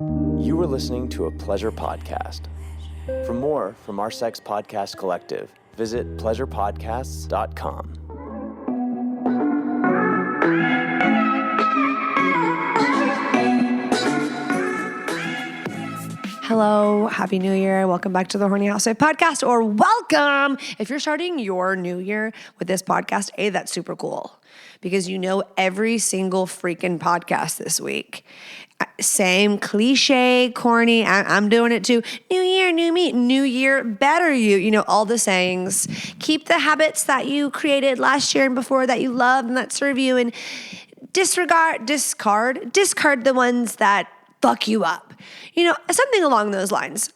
You are listening to a Pleasure podcast. For more from our Sex Podcast Collective, visit pleasurepodcasts.com. Hello, Happy New Year. Welcome back to the Horny Housewife podcast, or welcome. If you're starting your new year with this podcast, that's super cool because you know every single freaking podcast this week. Same cliche, corny, I'm doing it too. New year, new me, new year, better you. You know, all the sayings. Keep the habits that you created last year and before that you love and that serve you, and discard the ones that fuck you up. You know, something along those lines.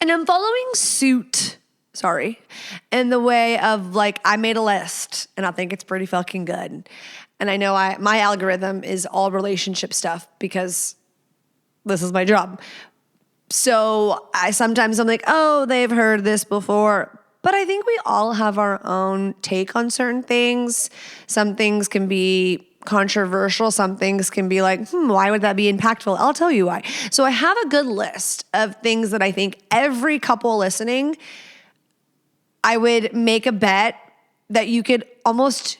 And I'm following suit, in the way of like, I made a list and I think it's pretty fucking good. And I know my algorithm is all relationship stuff because this is my job. So sometimes I'm like, oh, they've heard this before. But I think we all have our own take on certain things. Some things can be controversial. Some things can be like, why would that be impactful? I'll tell you why. So I have a good list of things that I think every couple listening, I would make a bet that you could almost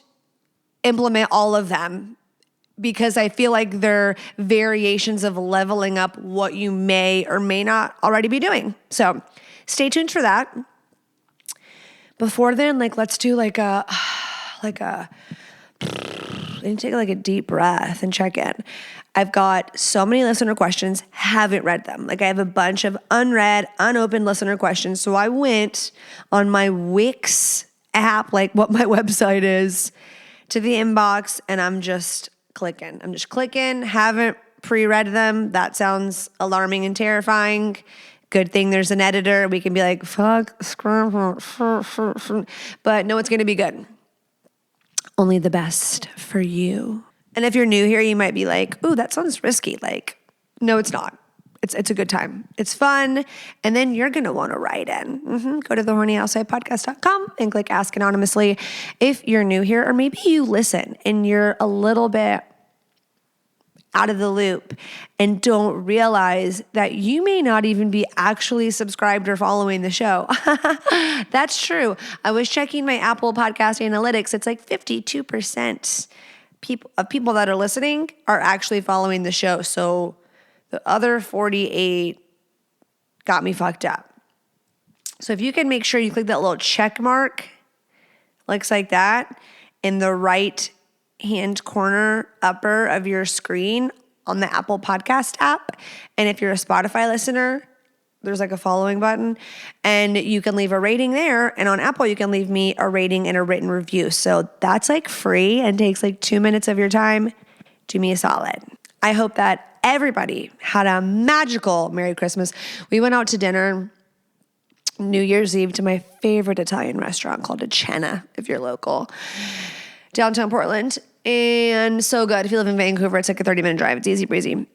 implement all of them, because I feel like they're variations of leveling up what you may or may not already be doing. So stay tuned for that. Before then, let's do I need to take a deep breath and check in. I've got so many listener questions, haven't read them. I have a bunch of unread, unopened listener questions. So I went on my Wix app, what my website is, to the inbox, and I'm just clicking. Haven't pre-read them. That sounds alarming and terrifying. Good thing there's an editor. We can be like, fuck, but no, it's going to be good. Only the best for you. And if you're new here, you might be like, ooh, that sounds risky. No, it's not. It's a good time. It's fun. And then you're going to want to write in. Go to thehornyhousewifepodcast.com and click Ask Anonymously. If you're new here, or maybe you listen and you're a little bit out of the loop and don't realize that you may not even be actually subscribed or following the show. That's true. I was checking my Apple Podcast analytics. It's 52% of people that are listening are actually following the show. So the other 48 got me fucked up. So if you can make sure you click that little check mark, looks like that, in the right hand corner upper of your screen on the Apple Podcast app. And if you're a Spotify listener, there's a following button, and you can leave a rating there. And on Apple, you can leave me a rating and a written review. So that's free and takes 2 minutes of your time. Do me a solid. I hope that everybody had a magical Merry Christmas. We went out to dinner New Year's Eve to my favorite Italian restaurant called Cenna, if you're local, downtown Portland. And so good. If you live in Vancouver, it's a 30-minute drive. It's easy breezy.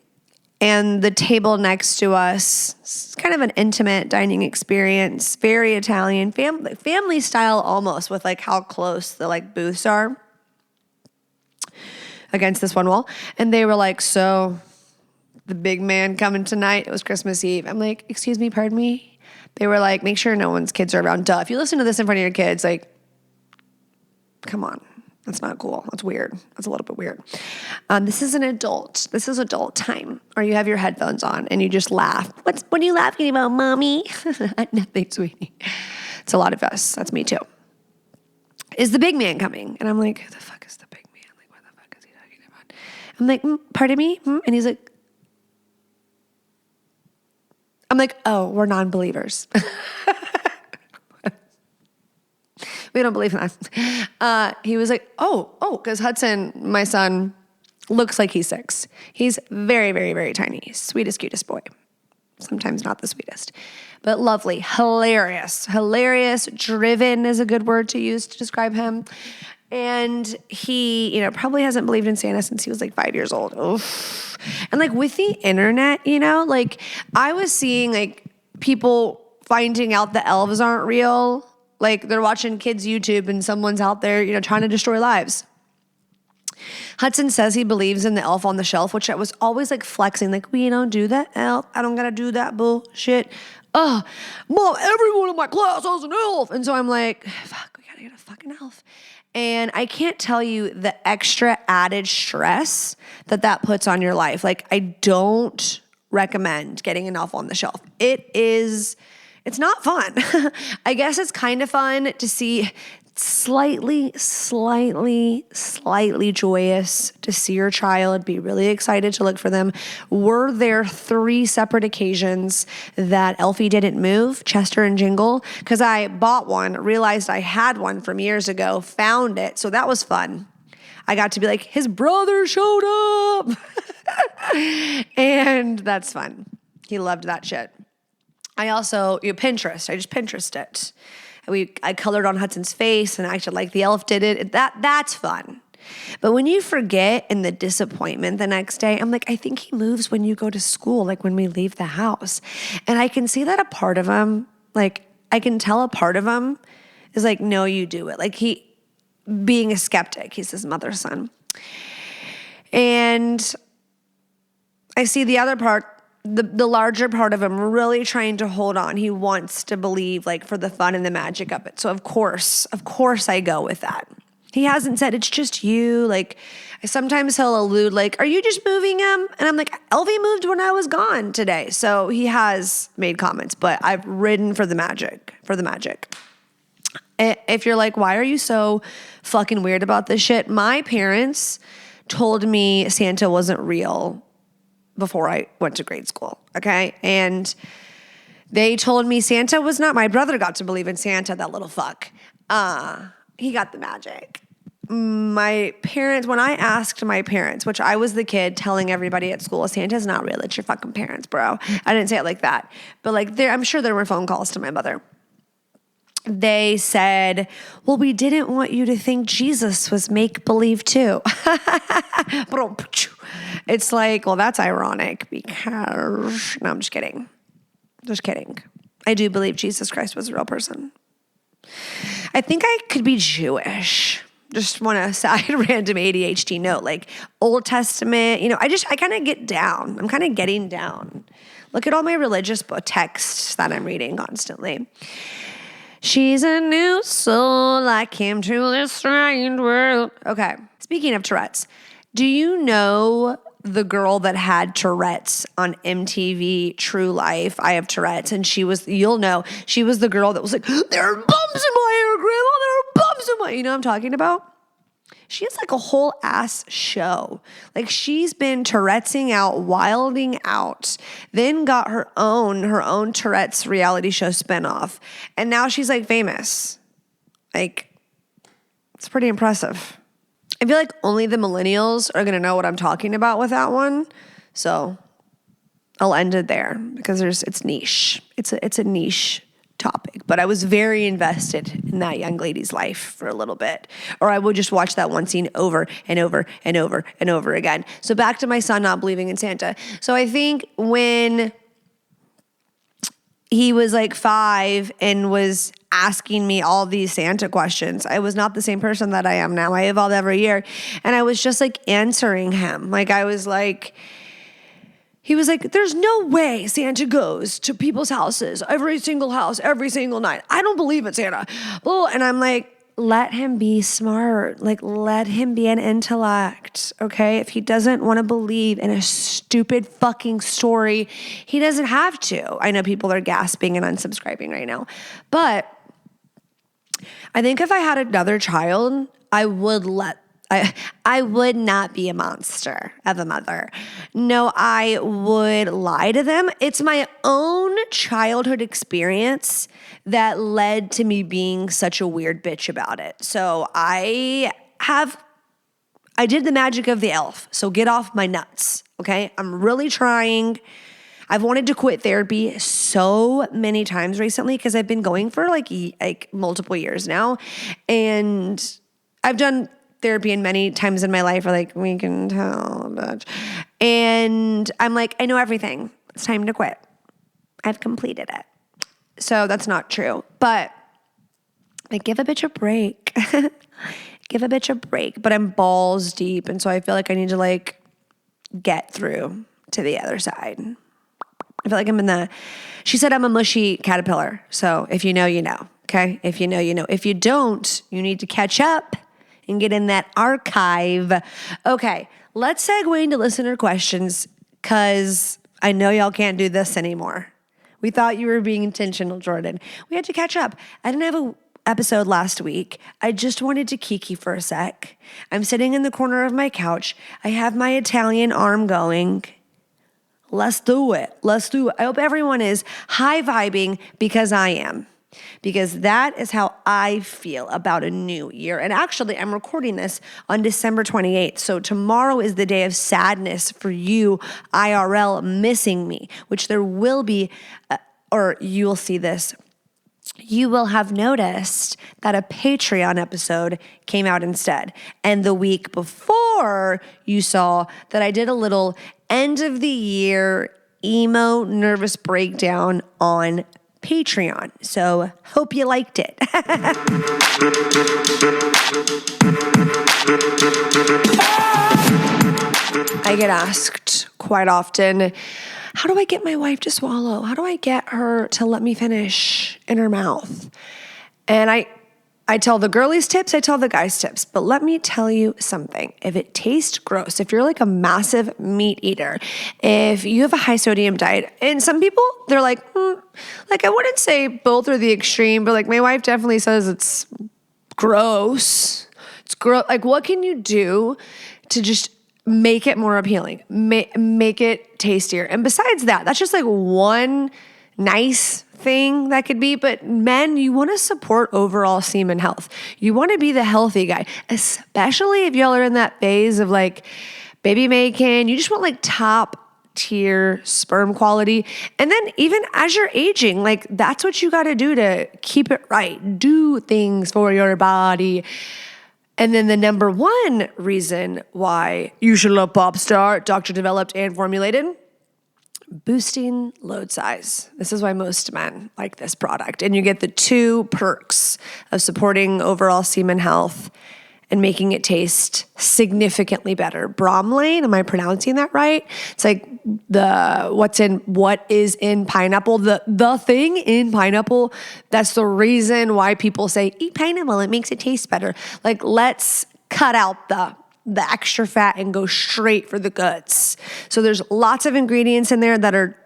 And the table next to us, it's kind of an intimate dining experience, very Italian, family style almost, with how close the booths are against this one wall. And they were like, so the big man coming tonight? It was Christmas Eve. I'm like, excuse me, pardon me? They were like, make sure no one's kids are around. Duh. If you listen to this in front of your kids, come on. That's not cool. That's weird. That's a little bit weird. This is adult time. Or you have your headphones on and you just laugh. What are you laughing about, mommy? Nothing, sweetie. It's a lot of us. That's me too. Is the big man coming? And I'm like, who the fuck is the big man? What the fuck is he talking about? I'm like, pardon me? And he's like, I'm like, oh, we're non-believers. We don't believe in that. He was like, oh, because Hudson, my son, looks like he's 6. He's very, very, very tiny. Sweetest, cutest boy. Sometimes not the sweetest, but lovely, hilarious. Hilarious, driven is a good word to use to describe him. And he, probably hasn't believed in Santa since he was 5 years old. Oof. And with the internet, I was seeing people finding out the elves aren't real. They're watching kids' YouTube and someone's out there, trying to destroy lives. Hudson says he believes in the elf on the shelf, which I was always like flexing, like, we don't do that, elf. I don't gotta do that bullshit. Mom, everyone in my class has an elf. And so I'm like, fuck, we gotta get a fucking elf. And I can't tell you the extra added stress that puts on your life. Like, I don't recommend getting an elf on the shelf. It's not fun. I guess it's kind of fun to see, slightly joyous to see your child, be really excited to look for them. Were there 3 separate occasions that Elfie didn't move, Chester and Jingle? Because I bought one, realized I had one from years ago, found it. So that was fun. I got to be like, his brother showed up. And that's fun. He loved that shit. I also, Pinterest. I just Pinterest it. I colored on Hudson's face and acted like the elf did it. That's fun. But when you forget and the disappointment the next day, I'm like, I think he moves when you go to school, like when we leave the house. And I can see that a part of him, like I can tell a part of him is like, no, you do it. Like he, being a skeptic, he's his mother's son. And I see the other part, the larger part of him really trying to hold on. He wants to believe, like, for the fun and the magic of it. So of course I go with that. He hasn't said it's just you. Like, sometimes he'll allude, like, are you just moving him? And I'm like, Elfie moved when I was gone today. So he has made comments, but I've ridden for the magic. If you're like, why are you so fucking weird about this shit? My parents told me Santa wasn't real before I went to grade school, okay? And they told me Santa was not, my brother got to believe in Santa, that little fuck. He got the magic. My parents, when I asked my parents, which I was the kid telling everybody at school, Santa's not real, it's your fucking parents, bro. I didn't say it like that. But like, I'm sure there were phone calls to my mother. They said, well, we didn't want you to think Jesus was make-believe too. It's like, well, that's ironic because, no, I'm just kidding. I do believe Jesus Christ was a real person. I think I could be Jewish. Just want to side random ADHD note, like Old Testament, I kind of get down. I'm kind of getting down. Look at all my religious book texts that I'm reading constantly. She's a new soul, I came to this strange world. Okay, speaking of Tourette's, do you know the girl that had Tourette's on MTV True Life? I have Tourette's, and she was the girl that was like, there are bumps in my hair, Grandma, there are bumps in my, you know what I'm talking about? She has like a whole ass show. Like she's been Tourette'sing out, wilding out, then got her own Tourette's reality show spinoff. And now she's like famous. Like, it's pretty impressive. I feel like only the millennials are going to know what I'm talking about with that one. So I'll end it there because it's niche. It's a niche topic, but I was very invested in that young lady's life for a little bit, or I would just watch that one scene over and over and over and over again. So back to my son not believing in Santa. So I think when he was like 5 and was asking me all these Santa questions, I was not the same person that I am now. I evolve every year. And I was just like answering him. Like I was like, he was like, there's no way Santa goes to people's houses, every single house, every single night. I don't believe in Santa. And I'm like, let him be smart. Like, let him be an intellect, okay? If he doesn't want to believe in a stupid fucking story, he doesn't have to. I know people are gasping and unsubscribing right now. But I think if I had another child, I would not be a monster of a mother. No, I would lie to them. It's my own childhood experience that led to me being such a weird bitch about it. So I did the magic of the elf. So get off my nuts, okay? I'm really trying. I've wanted to quit therapy so many times recently because I've been going for like multiple years now. And I've done therapy in many times in my life, or like, we can tell, bitch. And I'm like, I know everything. It's time to quit. I've completed it. So that's not true. But like, give a bitch a break. give a bitch a break, but I'm balls deep. And so I feel like I need to like get through to the other side. I feel like she said I'm a mushy caterpillar. So if you know, you know, okay? If you know, you know. If you don't, you need to catch up and get in that archive. Okay, let's segue into listener questions because I know y'all can't do this anymore. We thought you were being intentional, Jordan. We had to catch up. I didn't have an episode last week. I just wanted to kiki for a sec. I'm sitting in the corner of my couch. I have my Italian arm going. Let's do it. Let's do it. I hope everyone is high vibing because I am. Because that is how I feel about a new year. And actually, I'm recording this on December 28th. So tomorrow is the day of sadness for you, IRL, missing me, which there will be, or you'll see this. You will have noticed that a Patreon episode came out instead. And the week before, you saw that I did a little end of the year emo nervous breakdown on Patreon. So hope you liked it. I get asked quite often, how do I get my wife to swallow? How do I get her to let me finish in her mouth? And I tell the girlies tips, I tell the guys tips, but let me tell you something. If it tastes gross, if you're like a massive meat eater, if you have a high sodium diet, and some people, they're like, like I wouldn't say both are the extreme, but like my wife definitely says it's gross. It's gross. Like what can you do to just make it more appealing, make it tastier? And besides that, that's just like one nice thing that could be. But men, you want to support overall semen health. You want to be the healthy guy, especially if y'all are in that phase of like baby making. You just want like top tier sperm quality. And then even as you're aging, like that's what you got to do to keep it right. Do things for your body. And then the number one reason why you should love Popstar, doctor developed and formulated, boosting load size. This is why most men like this product. And you get the two perks of supporting overall semen health and making it taste significantly better. Bromelain, am I pronouncing that right? It's like what is in pineapple, the thing in pineapple. That's the reason why people say eat pineapple, it makes it taste better. Like let's cut out the extra fat and go straight for the goods. So there's lots of ingredients in there that are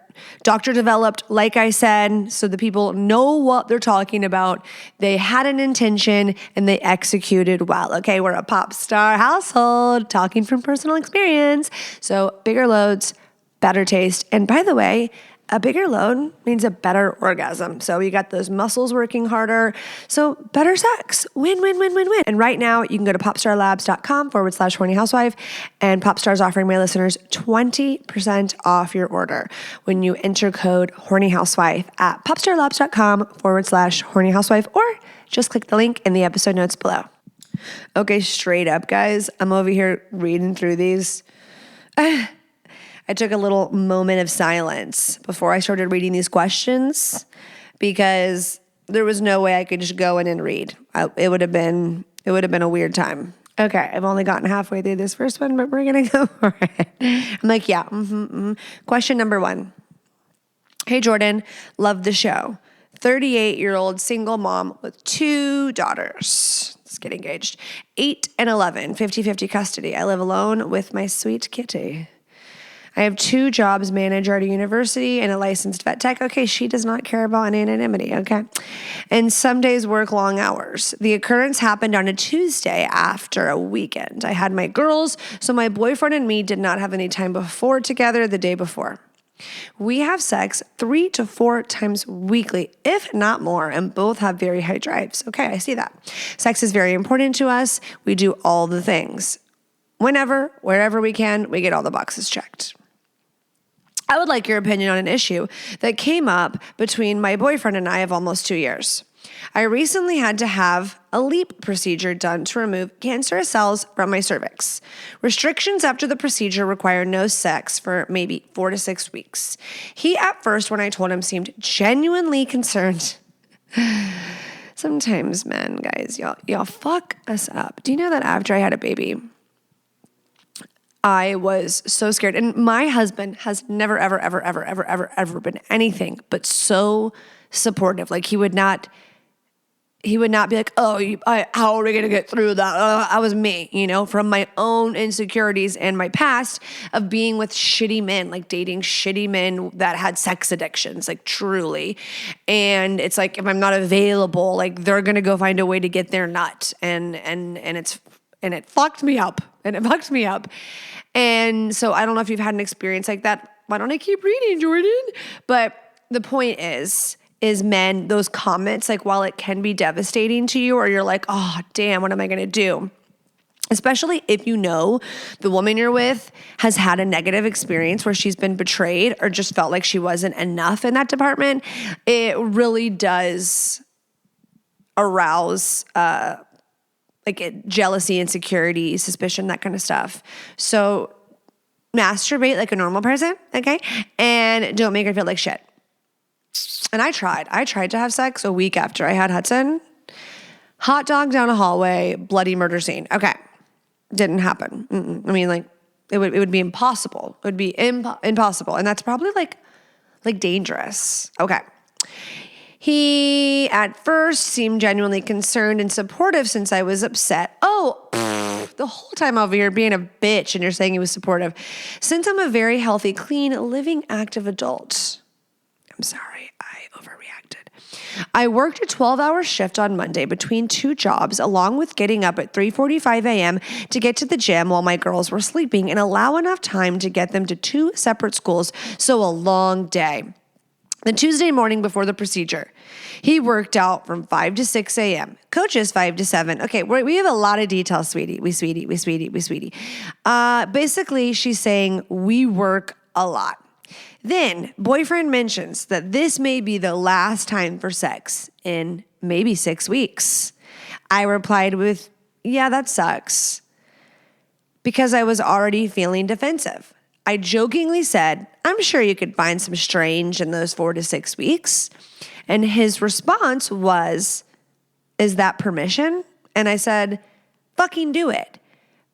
doctor developed, like I said, so the people know what they're talking about. They had an intention and they executed well. Okay, we're a pop star household, talking from personal experience. So bigger loads, better taste. And by the way, a bigger load means a better orgasm. So you got those muscles working harder. So better sex. Win, win, win, win, win. And right now you can go to popstarlabs.com/hornyhousewife, and Popstar's offering my listeners 20% off your order when you enter code hornyhousewife at popstarlabs.com/hornyhousewife, or just click the link in the episode notes below. Okay, straight up, guys. I'm over here reading through these. I took a little moment of silence before I started reading these questions because there was no way I could just go in and read. It would have been a weird time. Okay, I've only gotten halfway through this first one, but we're gonna go for it. I'm like, yeah. Question number 1. Hey Jordan, love the show. 38-year-old single mom with 2 daughters. Let's get engaged. 8 and 11, 50-50 custody. I live alone with my sweet kitty. I have 2 jobs, manager at a university and a licensed vet tech. Okay, she does not care about anonymity, okay? And some days work long hours. The occurrence happened on a Tuesday after a weekend. I had my girls, so my boyfriend and me did not have any time before together the day before. We have sex 3 to 4 times weekly, if not more, and both have very high drives. Okay, I see that. Sex is very important to us. We do all the things. Whenever, wherever we can, we get all the boxes checked. I would like your opinion on an issue that came up between my boyfriend and I of almost 2 years. I recently had to have a LEEP procedure done to remove cancerous cells from my cervix. Restrictions after the procedure require no sex for maybe 4 to 6 weeks. He, at first, when I told him, seemed genuinely concerned sometimes men, guys, y'all fuck us up. Do you know that after I had a baby, I was so scared. And my husband has never, ever, ever, ever, ever, ever, ever been anything but so supportive. Like he would not be like, how are we going to get through that? I was me, from my own insecurities and my past of being with shitty men, like dating shitty men that had sex addictions, like truly. And it's like, if I'm not available, like they're going to go find a way to get their nut. And it fucked me up. And so I don't know if you've had an experience like that. Why don't I keep reading, Jordan? But the point is men, those comments, like while it can be devastating to you, or you're like, oh, damn, what am I going to do? Especially if you know the woman you're with has had a negative experience where she's been betrayed or just felt like she wasn't enough in that department, it really does arouse jealousy, insecurity, suspicion, that kind of stuff. So masturbate like a normal person, okay? And don't make her feel like shit. And I tried to have sex a week after I had Hudson. Hot dog down a hallway, bloody murder scene. Okay. Didn't happen. I mean, like, it would be impossible. It would be impossible. And that's probably like dangerous. Okay. He at first seemed genuinely concerned and supportive since I was upset. The whole time over here being a bitch and you're saying he was supportive. Since I'm a very healthy, clean, living, active adult. I'm sorry, I overreacted. I worked a 12-hour shift on Monday between two jobs, along with getting up at 3:45 a.m. to get to the gym while my girls were sleeping and allow enough time to get them to two separate schools, so a long day. The Tuesday morning before the procedure, he worked out from 5 to 6 a.m. Coaches 5 to 7. Okay, we have a lot of details, sweetie. We sweetie. Basically, she's saying we work a lot. Then boyfriend mentions that this may be the last time for sex in maybe 6 weeks. I replied with, yeah, that sucks, because I was already feeling defensive. I jokingly said, I'm sure you could find some strange in those 4 to 6 weeks. And his response was, is that permission? And I said, fucking do it,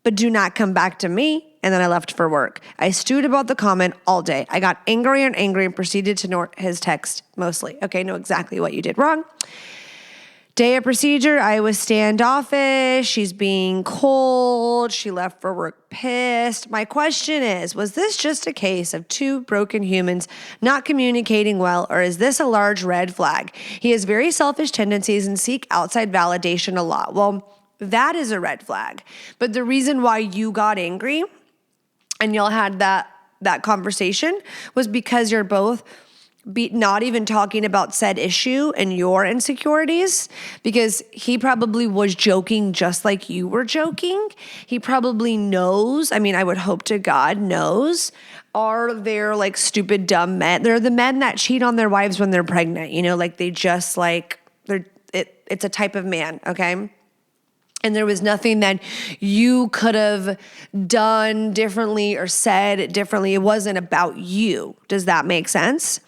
but do not come back to me. And then I left for work. I stewed about the comment all day. I got angry and proceeded to ignore his text mostly. Okay, know exactly what you did wrong. Day of procedure, I was standoffish. She's being cold. She left for work pissed. My question is, was this just a case of two broken humans not communicating well, or is this a large red flag? He has very selfish tendencies and seek outside validation a lot. Well, that is a red flag. But the reason why you got angry and y'all had that conversation was because you're both not even talking about said issue and your insecurities, because he probably was joking just like you were joking. He probably knows. I mean, I would hope to God knows. Are there like stupid, dumb men? They're the men that cheat on their wives when they're pregnant. Like they just like, it's a type of man, okay? And there was nothing that you could have done differently or said differently. It wasn't about you. Does that make sense?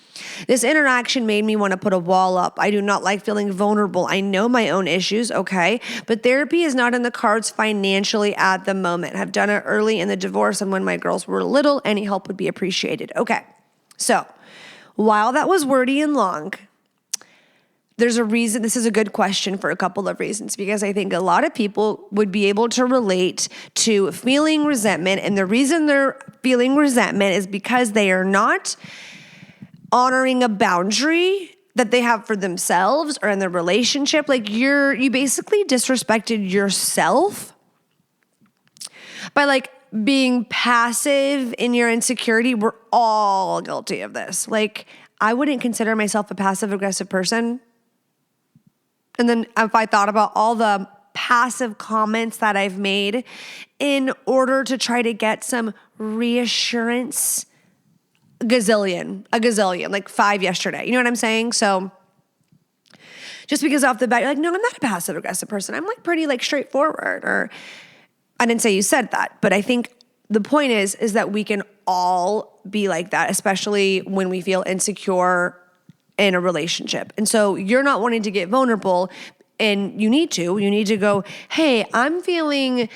This interaction made me want to put a wall up. I do not like feeling vulnerable. I know my own issues, okay? But therapy is not in the cards financially at the moment. I've done it early in the divorce and when my girls were little. Any help would be appreciated. Okay, so while that was wordy and long, there's a reason. This is a good question for a couple of reasons, because I think a lot of people would be able to relate to feeling resentment. And the reason they're feeling resentment is because they are not honoring a boundary that they have for themselves or in their relationship. Like you basically disrespected yourself by like being passive in your insecurity. We're all guilty of this. Like I wouldn't consider myself a passive aggressive person. And then if I thought about all the passive comments that I've made in order to try to get some reassurance, a gazillion, like 5 yesterday. You know what I'm saying? So just because off the bat, you're like, no, I'm not a passive aggressive person. I'm like pretty like straightforward. Or I didn't say you said that, but I think the point is that we can all be like that, especially when we feel insecure in a relationship. And so you're not wanting to get vulnerable And you need to go, hey, I'm feeling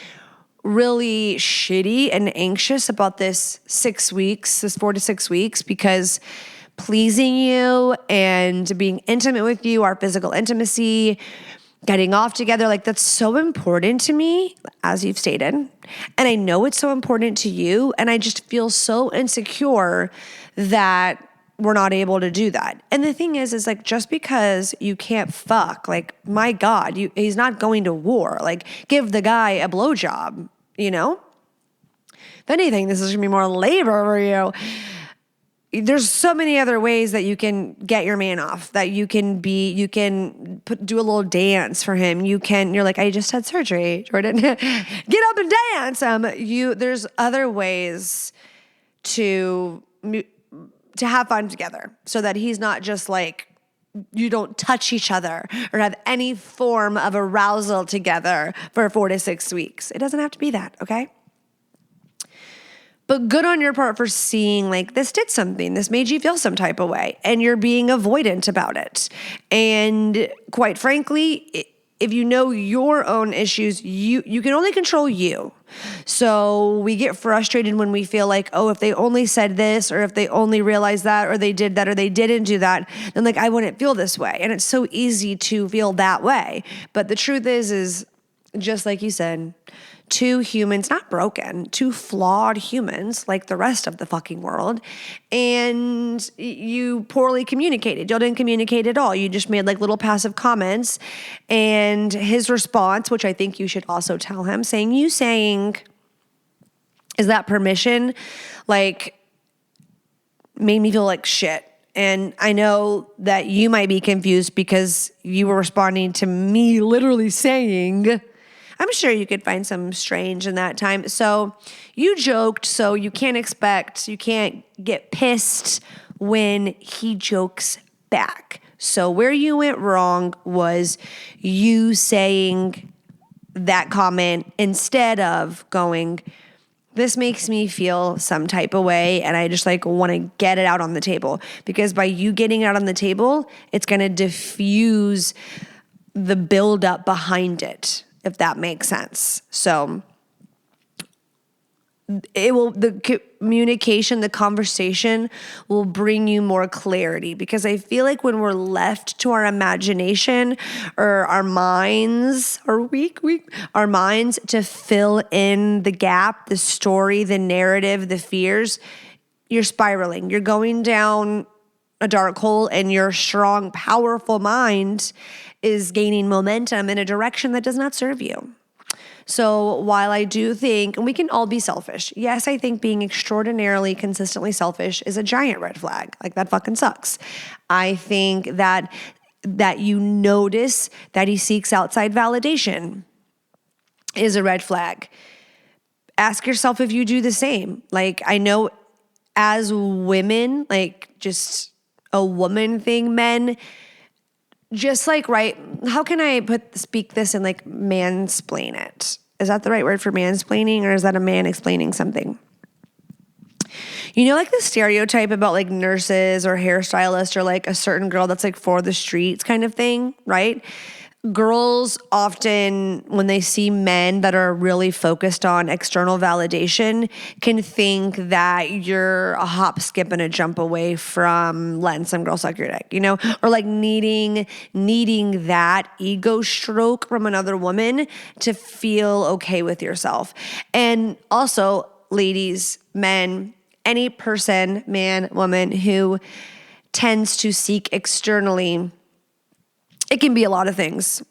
really shitty and anxious about this 6 weeks, this 4 to 6 weeks, because pleasing you and being intimate with you, our physical intimacy, getting off together, like that's so important to me, as you've stated. And I know it's so important to you. And I just feel so insecure that we're not able to do that. And the thing is like, just because you can't fuck, like, my God, he's not going to war. Like, give the guy a blowjob, you know? If anything, this is gonna be more labor for you. There's so many other ways that you can get your man off, that you can do a little dance for him. You're like, I just had surgery, Jordan. Get up and dance. There's other ways to have fun together so that he's not just like, you don't touch each other or have any form of arousal together for 4 to 6 weeks. It doesn't have to be that, okay? But good on your part for seeing like this did something, this made you feel some type of way, and you're being avoidant about it. And quite frankly, if you know your own issues, you can only control you. So we get frustrated when we feel like, oh, if they only said this, or if they only realized that, or they did that, or they didn't do that, then like I wouldn't feel this way. And it's so easy to feel that way. But the truth is just like you said, two humans, not broken, two flawed humans like the rest of the fucking world. And you poorly communicated. You didn't communicate at all. You just made like little passive comments. And his response, which I think you should also tell him, saying, is that permission? Like, made me feel like shit. And I know that you might be confused because you were responding to me literally saying, I'm sure you could find some strange in that time. So you joked, so you can't get pissed when he jokes back. So where you went wrong was you saying that comment instead of going, this makes me feel some type of way, and I just like want to get it out on the table. Because by you getting it out on the table, it's going to diffuse the buildup behind it, if that makes sense. So the communication, the conversation will bring you more clarity, because I feel like when we're left to our imagination or our minds are weak, our minds to fill in the gap, the story, the narrative, the fears, you're spiraling. You're going down a dark hole, and your strong, powerful mind is gaining momentum in a direction that does not serve you. So while I do think, and we can all be selfish. Yes, I think being extraordinarily consistently selfish is a giant red flag. Like, that fucking sucks. I think that you notice that he seeks outside validation is a red flag. Ask yourself if you do the same. Like, I know as women, like just a woman thing, men, just like, right, how can I speak this and like mansplain it? Is that the right word for mansplaining, or is that a man explaining something? You know, like the stereotype about like nurses or hairstylists or like a certain girl that's like for the streets kind of thing, right? Girls often, when they see men that are really focused on external validation, can think that you're a hop, skip, and a jump away from letting some girl suck your dick, you know? Or like needing that ego stroke from another woman to feel okay with yourself. And also, ladies, men, any person, man, woman, who tends to seek externally, it can be a lot of things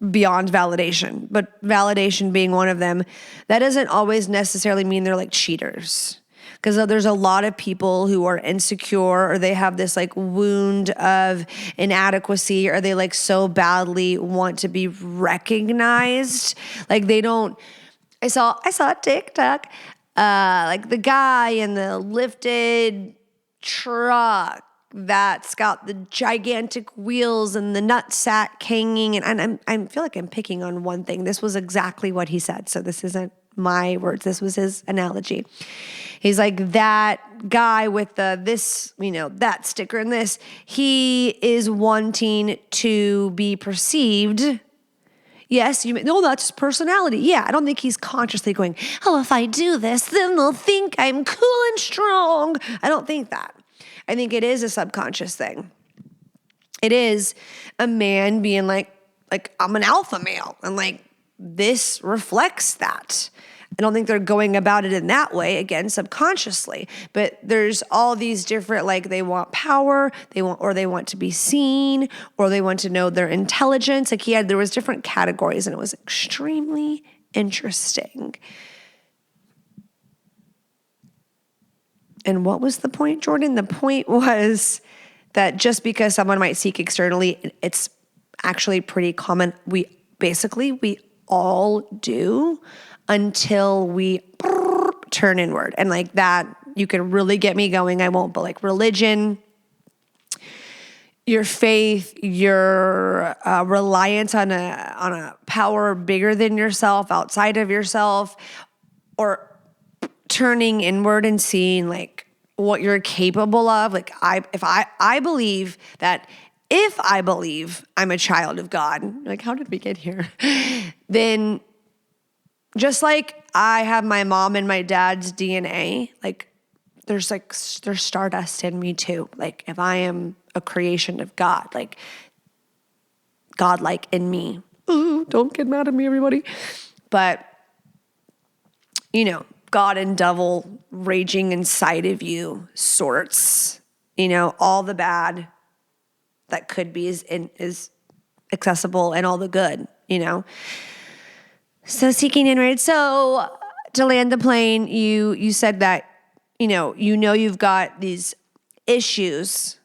beyond validation, but validation being one of them. That doesn't always necessarily mean they're like cheaters, because there's a lot of people who are insecure, or they have this like wound of inadequacy, or they like so badly want to be recognized. Like they don't, I saw TikTok, like the guy in the lifted truck that's got the gigantic wheels and the nutsack hanging. And I feel like I'm picking on one thing. This was exactly what he said. So this isn't my words. This was his analogy. He's like, that guy with this, that sticker and this, he is wanting to be perceived. Yes, that's his personality. Yeah, I don't think he's consciously going, oh, if I do this, then they'll think I'm cool and strong. I don't think that. I think it is a subconscious thing. It is a man being like I'm an alpha male, and like this reflects that. I don't think they're going about it in that way, again, subconsciously. But there's all these different, like they want power, they want to be seen, or they want to know their intelligence. Like there was different categories, and it was extremely interesting. And what was the point, Jordan? The point was that just because someone might seek externally, it's actually pretty common. We all do until we turn inward. And like that, you can really get me going. I won't, but like religion, your faith, your reliance on a power bigger than yourself, outside of yourself, or turning inward and seeing like what you're capable of. Like I believe that if I believe I'm a child of God, like how did we get here? Then just like I have my mom and my dad's DNA, like there's stardust in me too. Like if I am a creation of God, like God-like in me. Ooh, don't get mad at me, everybody. But God and devil raging inside of you sorts, all the bad that could be is accessible, and all the good, So seeking inward. So to land the plane, you said that, you've got these issues.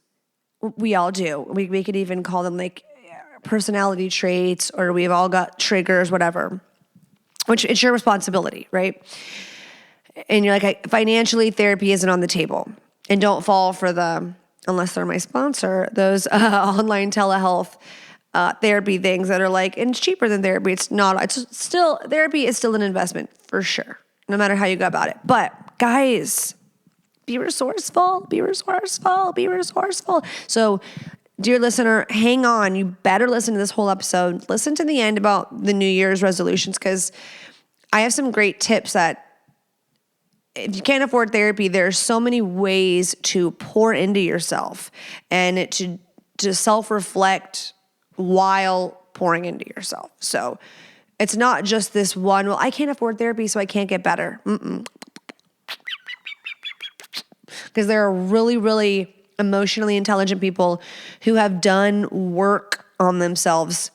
We all do. We could even call them like personality traits, or we've all got triggers, whatever, which it's your responsibility, right? And you're like, financially, therapy isn't on the table. And don't fall for unless they're my sponsor, those online telehealth therapy things that are like, and it's cheaper than therapy. It's not. It's still, therapy is still an investment for sure, no matter how you go about it. But guys, be resourceful. So, dear listener, hang on. You better listen to this whole episode. Listen to the end about the New Year's resolutions, because I have some great tips that if you can't afford therapy, there are so many ways to pour into yourself and to self-reflect while pouring into yourself. So it's not just this one, well, I can't afford therapy, so I can't get better. Because there are really, really emotionally intelligent people who have done work on themselves,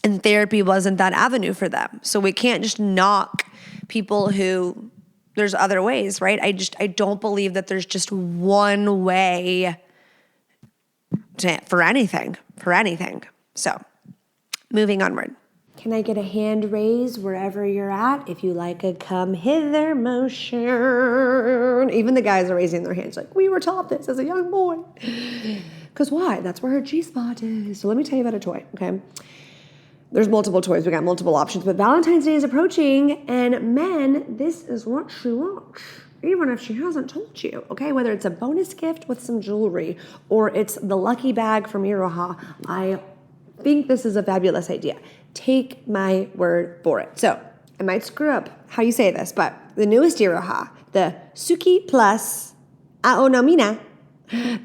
and therapy wasn't that avenue for them. So we can't just knock people who... There's other ways, right? I don't believe that there's just one way for anything. So, moving onward. Can I get a hand raise wherever you're at if you like a come hither motion? Even the guys are raising their hands like, we were taught this as a young boy. Because why? That's where her G-spot is. So let me tell you about a toy, okay? There's multiple toys. We got multiple options, but Valentine's Day is approaching, and men, this is what she wants, even if she hasn't told you, okay? Whether it's a bonus gift with some jewelry, or it's the lucky bag from Iroha, I think this is a fabulous idea. Take my word for it. So, I might screw up how you say this, but the newest Iroha, the Suki Plus Aonomina,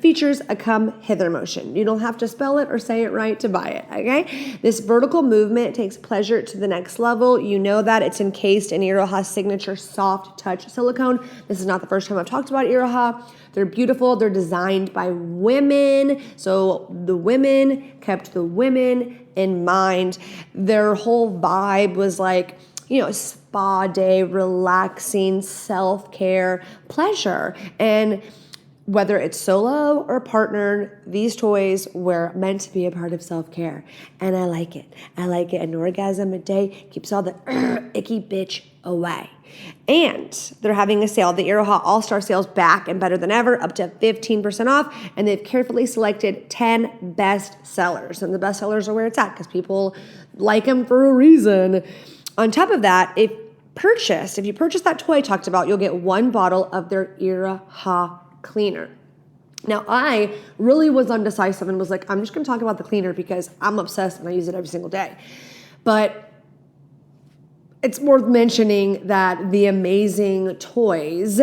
features a come hither motion. You don't have to spell it or say it right to buy it, okay? This vertical movement takes pleasure to the next level. You know that it's encased in Iroha's signature soft touch silicone. This is not the first time I've talked about Iroha. They're beautiful. They're designed by women. So the women kept the women in mind. Their whole vibe was like, spa day, relaxing, self-care, pleasure. And whether it's solo or partnered, these toys were meant to be a part of self-care. And I like it. An orgasm a day keeps all the icky bitch away. And they're having a sale. The Iroha All-Star Sale's back and better than ever, up to 15% off. And they've carefully selected 10 best sellers. And the best sellers are where it's at because people like them for a reason. On top of that, if if you purchase that toy I talked about, you'll get 1 bottle of their Iroha cleaner. Now, I really was undecisive and was like, I'm just going to talk about the cleaner because I'm obsessed and I use it every single day. But it's worth mentioning that the amazing toys,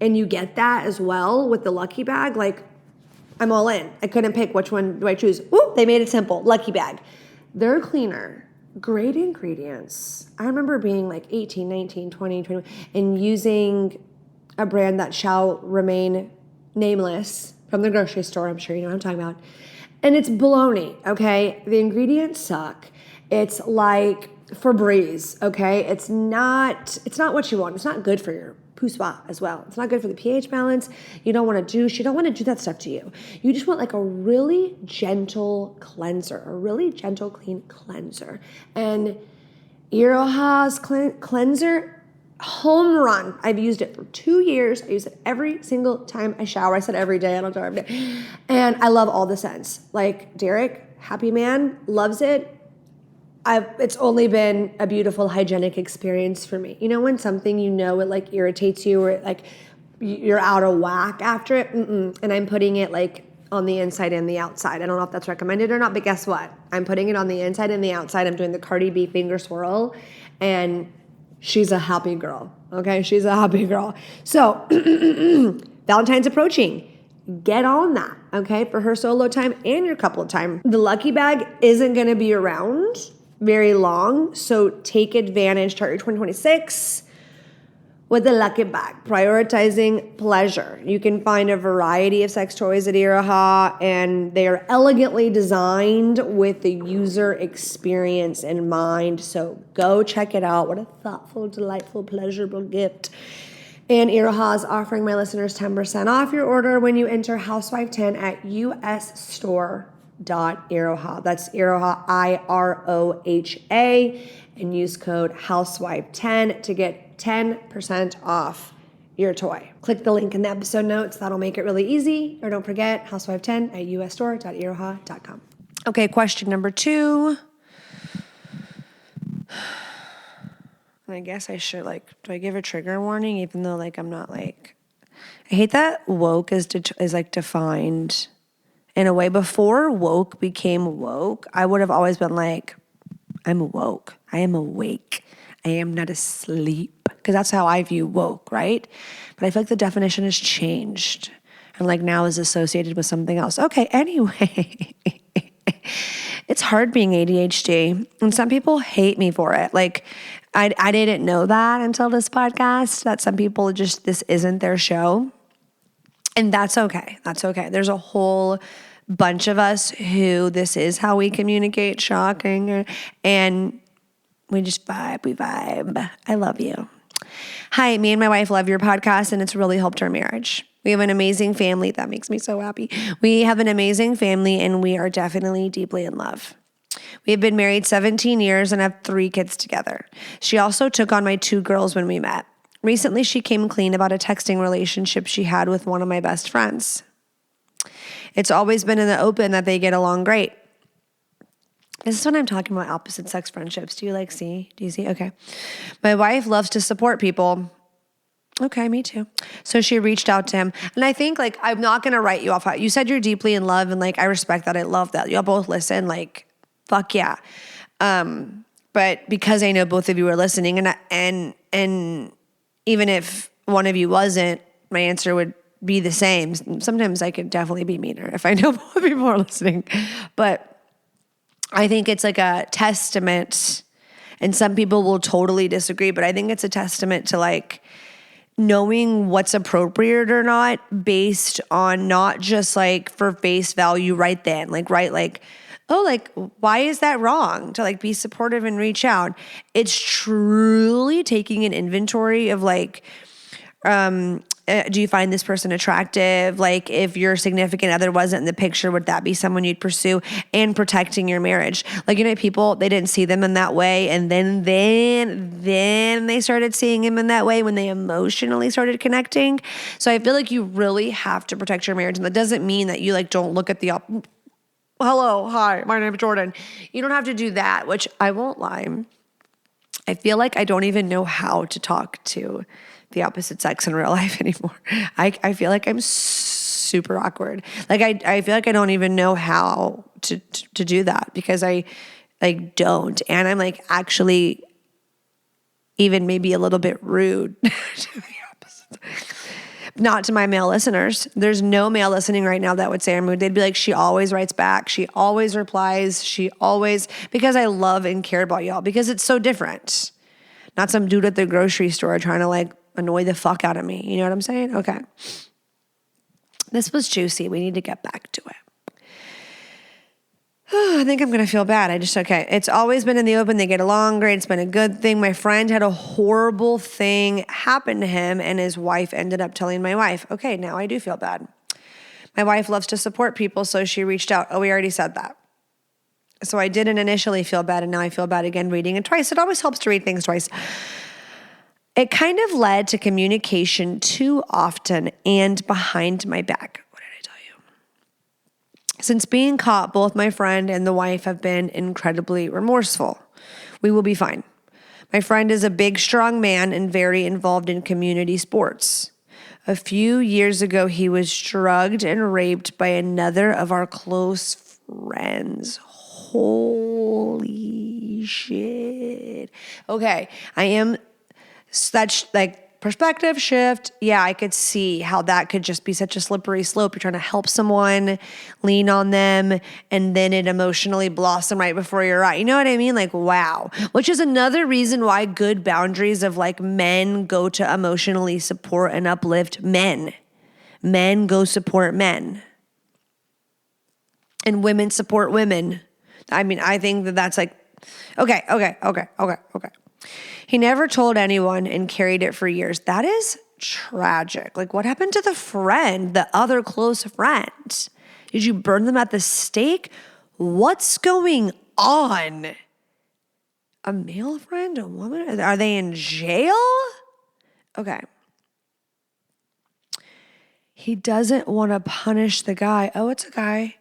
and you get that as well with the Lucky Bag, like, I'm all in. I couldn't pick which one do I choose. Ooh, they made it simple. Lucky Bag. Their cleaner, great ingredients. I remember being like 18, 19, 20, 21, and using a brand that shall remain nameless from the grocery store. I'm sure you know what I'm talking about. And it's baloney, okay? The ingredients suck. It's like Febreze, okay? It's not what you want. It's not good for your poussoir as well. It's not good for the pH balance. You don't want to douche. You don't want to do that stuff to you. You just want like a really gentle cleanser, a really gentle, clean cleanser. And Iroha's cleanser, home run. I've used it for 2 years. I use it every single time I shower. I said every day. I don't shower every day. And I love all the scents. Like Derek, happy man, loves it. It's only been a beautiful hygienic experience for me. You know when something it like irritates you or it, like you're out of whack after it? And I'm putting it like on the inside and the outside. I don't know if that's recommended or not, but guess what? I'm putting it on the inside and the outside. I'm doing the Cardi B finger swirl, and she's a happy girl, okay? She's a happy girl. So Valentine's approaching. Get on that, okay, for her solo time and your couple time. The Lucky Bag isn't going to be around very long, so take advantage. Start your 2026 with the Lucky Bag, prioritizing pleasure. You can find a variety of sex toys at Iroha, and they are elegantly designed with the user experience in mind. So go check it out. What a thoughtful, delightful, pleasurable gift. And Iroha is offering my listeners 10% off your order when you enter Housewife10 at usstore.iroha. That's Iroha, IROHA, and use code Housewife10 to get 10% off your toy. Click the link in the episode notes. That'll make it really easy. Or don't forget, Housewife10 at usstore.iroha.com. Okay, question number 2. I guess I should, do I give a trigger warning even though, I'm not, I hate that woke is defined in a way. Before woke became woke, I would have always been like, I'm woke. I am awake. I am not asleep. Because that's how I view woke, right? But I feel like the definition has changed and now is associated with something else. Okay, anyway. It's hard being ADHD, and some people hate me for it. I didn't know that until this podcast, that some people this isn't their show. And that's okay. That's okay. There's a whole bunch of us who this is how we communicate, shocking, and we just vibe. We vibe. I love you. Hi, me and my wife love your podcast, and it's really helped our marriage. We have an amazing family. That makes me so happy. We have an amazing family, and we are definitely deeply in love. We have been married 17 years and have 3 kids together. She also took on my 2 girls when we met. Recently, she came clean about a texting relationship she had with one of my best friends. It's always been in the open that they get along great. This is when I'm talking about opposite sex friendships. Do you see? Do you see? Okay. My wife loves to support people. Okay, me too. So she reached out to him. And I think I'm not going to write you off. You said you're deeply in love, and I respect that. I love that. Y'all both listen. Fuck yeah. But because I know both of you are listening, and even if one of you wasn't, my answer would be the same. Sometimes I could definitely be meaner if I know both people are listening. But I think it's a testament, and some people will totally disagree, but I think it's a testament to knowing what's appropriate or not based on not just for face value right then, why is that wrong to be supportive and reach out? It's truly taking an inventory of do you find this person attractive? If your significant other wasn't in the picture, would that be someone you'd pursue? And protecting your marriage. People, they didn't see them in that way. And then they started seeing him in that way when they emotionally started connecting. So I feel you really have to protect your marriage. And that doesn't mean that you don't look at the hello, hi, my name's Jordan. You don't have to do that, which I won't lie. I feel like I don't even know how to talk to the opposite sex in real life anymore. I feel like I'm super awkward. Like I feel like I don't even know how to do that because I like don't. And I'm like actually even maybe a little bit rude to the opposite. Not to my male listeners. There's no male listening right now that would say I'm rude. They'd be like, she always writes back. She always replies. Because I love and care about y'all because it's so different. Not some dude at the grocery store trying to like annoy the fuck out of me. You know what I'm saying? Okay. This was juicy. We need to get back to it. I think I'm going to feel bad. Okay. It's always been in the open. They get along great. It's been a good thing. My friend had a horrible thing happen to him and his wife ended up telling my wife. Okay, now I do feel bad. My wife loves to support people, so she reached out. Oh, we already said that. So I didn't initially feel bad, and now I feel bad again reading it twice. It always helps to read things twice. It kind of led to communication too often and behind my back. Since being caught, both my friend and the wife have been incredibly remorseful. We will be fine. My friend is a big, strong man and very involved in community sports. A few years ago, he was drugged and raped by another of our close friends. Holy shit. Okay, I am such like perspective shift. Yeah, I could see how that could just be such a slippery slope. You're trying to help someone, lean on them, and then it emotionally blossom right before your eye. You know what I mean? Like, wow. Which is another reason why good boundaries of like men go to emotionally support and uplift men. Men go support men. And women support women. I mean, I think that that's like, okay. He never told anyone and carried it for years. That is tragic. Like, what happened to the friend, the other close friend? Did you burn them at the stake? What's going on? A male friend, a woman? Are they in jail? Okay. He doesn't want to punish the guy. Oh, it's a guy.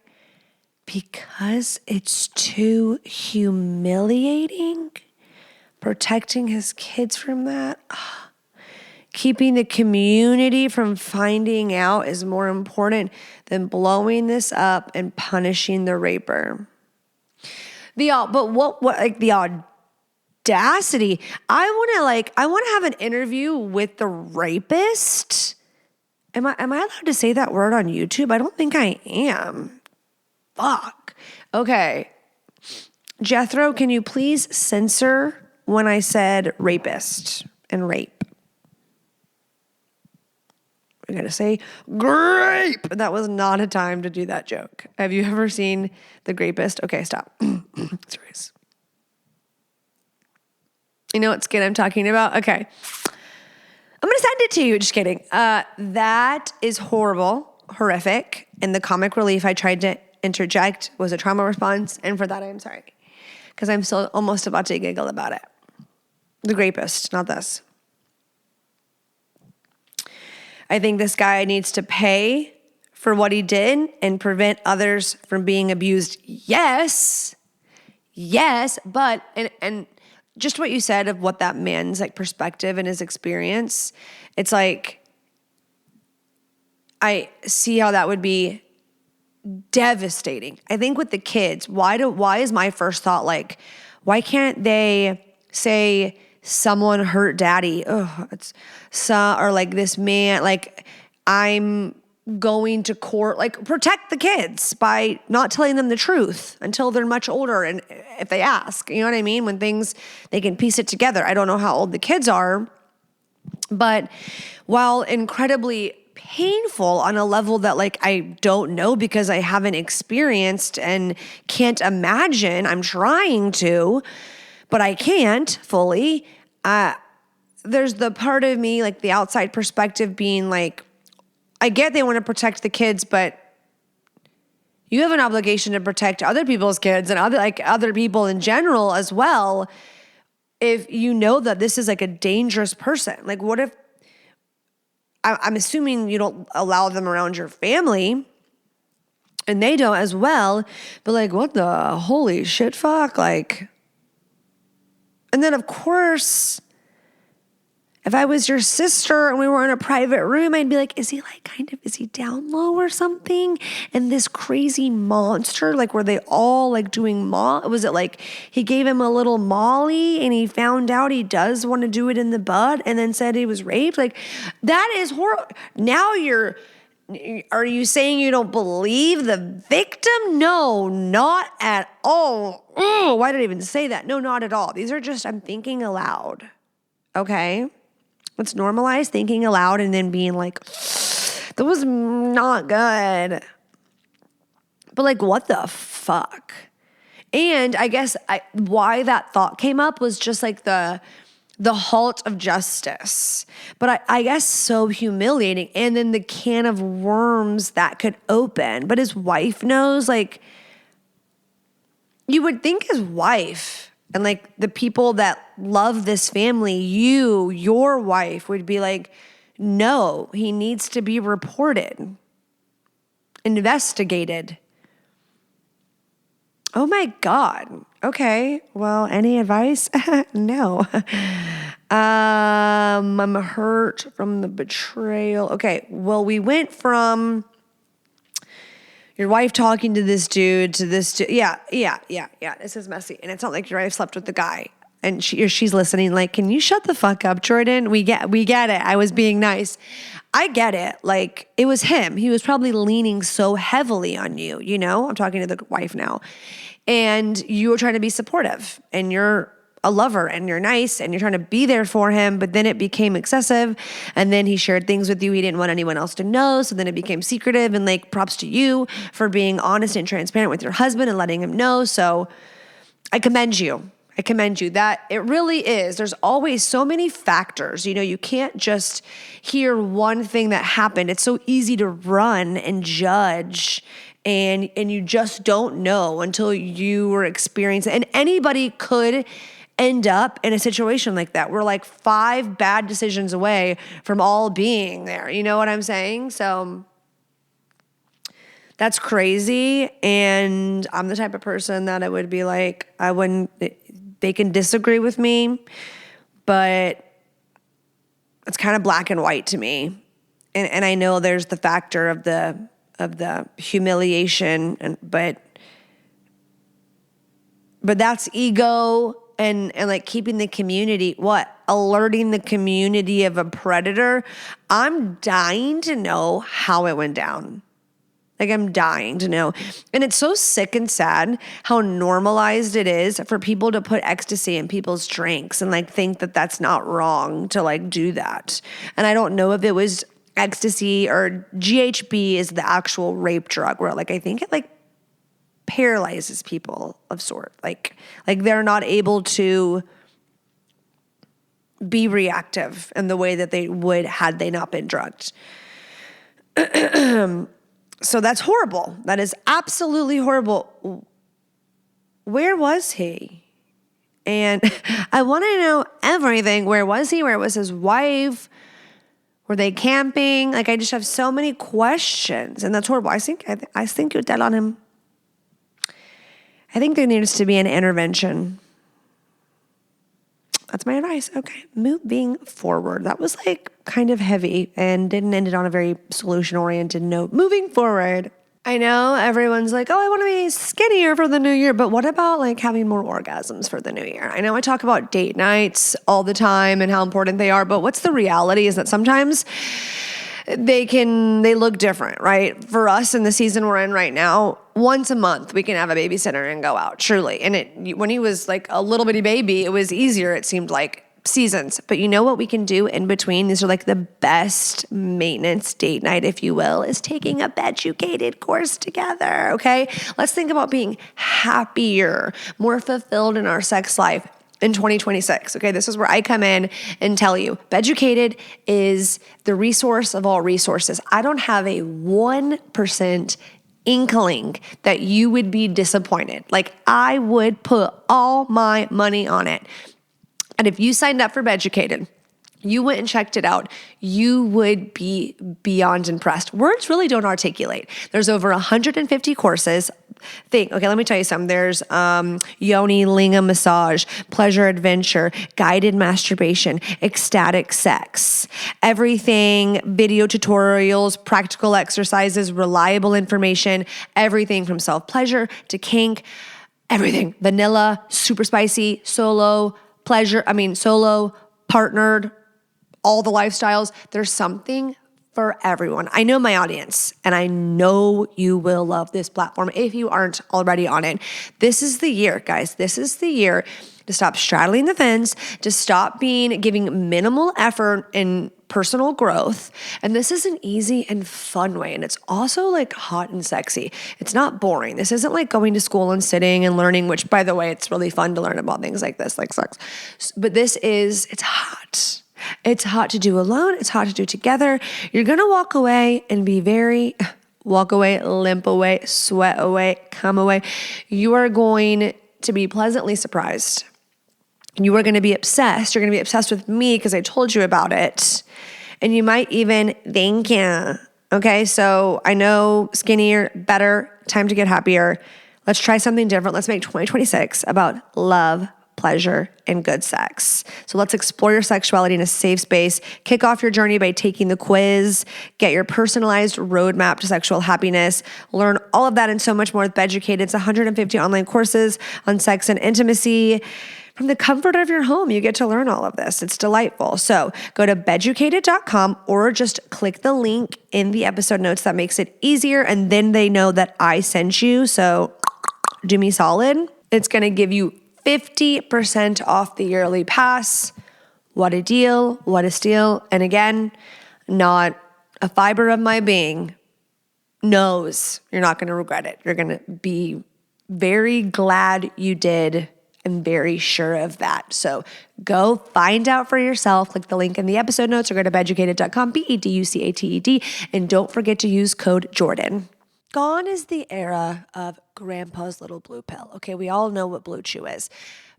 Because it's too humiliating. Protecting his kids from that. Keeping the community from finding out is more important than blowing this up and punishing the raper. But what like the audacity. I want to have an interview with the rapist. Am I allowed to say that word on YouTube? I don't think I am. Fuck. Okay. Jethro, can you please censor when I said rapist and rape? We're going to say grape. That was not a time to do that joke. Have you ever seen The Grapist? Okay, stop. Serious. You know what skin I'm talking about? Okay. I'm going to send it to you. Just kidding. That is horrible, horrific. And the comic relief I tried to interject was a trauma response. And for that, I am sorry. Because I'm still almost about to giggle about it. The Grapist, not this. I think this guy needs to pay for what he did and prevent others from being abused. Yes, but and just what you said of what that man's like perspective and his experience, it's like I see how that would be devastating. I think with the kids, why is my first thought like, why can't they say someone hurt daddy? Or like this man, like I'm going to court, like protect the kids by not telling them the truth until they're much older. And if they ask, you know what I mean? When they can piece it together. I don't know how old the kids are, but while incredibly painful on a level that like I don't know because I haven't experienced and can't imagine, I'm trying to, but I can't fully. There's the part of me, like the outside perspective being like, I get they want to protect the kids, but you have an obligation to protect other people's kids and other people in general as well. If you know that this is like a dangerous person, like what if, I'm assuming you don't allow them around your family and they don't as well, but like, what the holy shit fuck? Like, And then, of course, if I was your sister and we were in a private room, I'd be like, is he down low or something? And this crazy monster, like, were they all like doing was it like he gave him a little Molly and he found out he does want to do it in the butt and then said he was raped? Like, that is horrible. Now are you saying you don't believe the victim? No, not at all. Oh, why did I even say that? No, not at all. These are just, I'm thinking aloud. Okay? Let's normalize thinking aloud and then being like, that was not good. But like, what the fuck? And I guess why that thought came up was just like the halt of justice. But I guess so humiliating. And then the can of worms that could open. But his wife knows, like, you would think his wife and like the people that love this family, your wife would be like, no, he needs to be reported, investigated. Oh my God. Okay. Well, any advice? No. I'm hurt from the betrayal. Okay. Well, we went from your wife talking to this dude to this dude. Yeah. This is messy. And it's not like your wife slept with the guy and she's listening like, can you shut the fuck up, Jordan? We get it. I was being nice. I get it. Like, it was him. He was probably leaning so heavily on you, you know? I'm talking to the wife now. And you were trying to be supportive and you're a lover and you're nice and you're trying to be there for him, but then it became excessive. And then he shared things with you he didn't want anyone else to know. So then it became secretive, and like, props to you for being honest and transparent with your husband and letting him know. So I commend you. That it really is. There's always so many factors. You know, you can't just hear one thing that happened. It's so easy to run and judge, and you just don't know until you were experiencing. And anybody could end up in a situation like that. We're like 5 bad decisions away from all being there. You know what I'm saying? So that's crazy. And I'm the type of person that I would be like, they can disagree with me, but it's kind of black and white to me. And I know there's the factor of the humiliation, but that's ego and like keeping the community, alerting the community of a predator. I'm dying to know how it went down. Like, I'm dying to know. And it's so sick and sad how normalized it is for people to put ecstasy in people's drinks and like think that that's not wrong to like do that. And I don't know if it was ecstasy or GHB is the actual rape drug, where like I think it like paralyzes people of sort. Like they're not able to be reactive in the way that they would had they not been drugged. So that's horrible. That is absolutely horrible. Where was he? And I want to know everything. Where was he? Where was his wife? Were they camping? Like, I just have so many questions, and that's horrible. I think you're dead on him. I think there needs to be an intervention. That's my advice. Okay, moving forward. That was like kind of heavy and didn't end it on a very solution-oriented note. Moving forward. I know everyone's like, oh, I want to be skinnier for the new year, but what about like having more orgasms for the new year? I know I talk about date nights all the time and how important they are, but what's the reality is that sometimes they look different, right? For us in the season we're in right now, once a month we can have a babysitter and go out, truly. And when he was like a little bitty baby, it was easier, it seemed like, seasons. But you know what we can do in between? These are like the best maintenance date night, if you will, is taking a Beducated course together, okay? Let's think about being happier, more fulfilled in our sex life in 2026, okay? This is where I come in and tell you, Beducated is the resource of all resources. I don't have a 1% inkling that you would be disappointed. Like, I would put all my money on it. And if you signed up for Beducated, you went and checked it out, you would be beyond impressed. Words really don't articulate. There's over 150 courses. Let me tell you something. There's yoni linga massage, pleasure adventure, guided masturbation, ecstatic sex, everything, video tutorials, practical exercises, reliable information, everything from self-pleasure to kink, everything. Vanilla, super spicy, solo, partnered, all the lifestyles. There's something for everyone. I know my audience, and I know you will love this platform if you aren't already on it. This is the year, guys. This is the year to stop straddling the fence, to stop giving minimal effort in personal growth. And this is an easy and fun way. And it's also like hot and sexy. It's not boring. This isn't like going to school and sitting and learning, which, by the way, it's really fun to learn about things like this, like sex. But it's hot. It's hot to do alone. It's hot to do together. You're going to walk away, limp away, sweat away, come away. You are going to be pleasantly surprised. You are going to be obsessed. You're going to be obsessed with me because I told you about it. And you might even thank you. Okay, so I know skinnier, better, time to get happier. Let's try something different. Let's make 2026 about love, pleasure, and good sex. So let's explore your sexuality in a safe space. Kick off your journey by taking the quiz. Get your personalized roadmap to sexual happiness. Learn all of that and so much more with Beducated. It's 150 online courses on sex and intimacy. From the comfort of your home, you get to learn all of this. It's delightful. So go to beducated.com or just click the link in the episode notes. That makes it easier. And then they know that I sent you. So do me solid. It's going to give you 50% off the yearly pass. What a deal. What a steal. And again, not a fiber of my being knows you're not going to regret it. You're going to be very glad you did. I'm very sure of that. So go find out for yourself. Click the link in the episode notes or go to beducated.com, BEDUCATED, and don't forget to use code Jordan. Gone is the era of grandpa's little blue pill. Okay, we all know what Blue Chew is.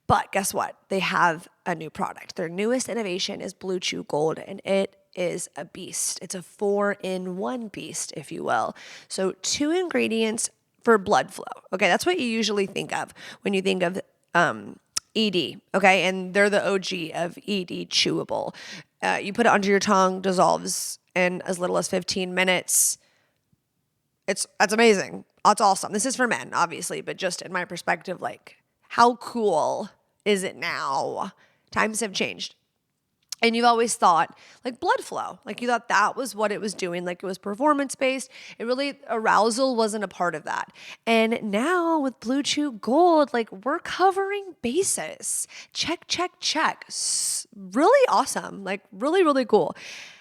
But guess what? They have a new product. Their newest innovation is Blue Chew Gold, and it is a beast. It's a 4-in-1 beast, if you will. So 2 ingredients for blood flow. Okay, that's what you usually think of when you think of ED, okay? And they're the OG of ED chewable. You put it under your tongue, dissolves in as little as 15 minutes. That's amazing. That's awesome. This is for men, obviously, but just in my perspective, like, how cool is it now? Times have changed. And you've always thought, like, blood flow. Like, you thought that was what it was doing. Like, it was performance-based. Arousal wasn't a part of that. And now with Blue Chew Gold, like, we're covering bases. Check, check, check. Really awesome. Like, really, really cool.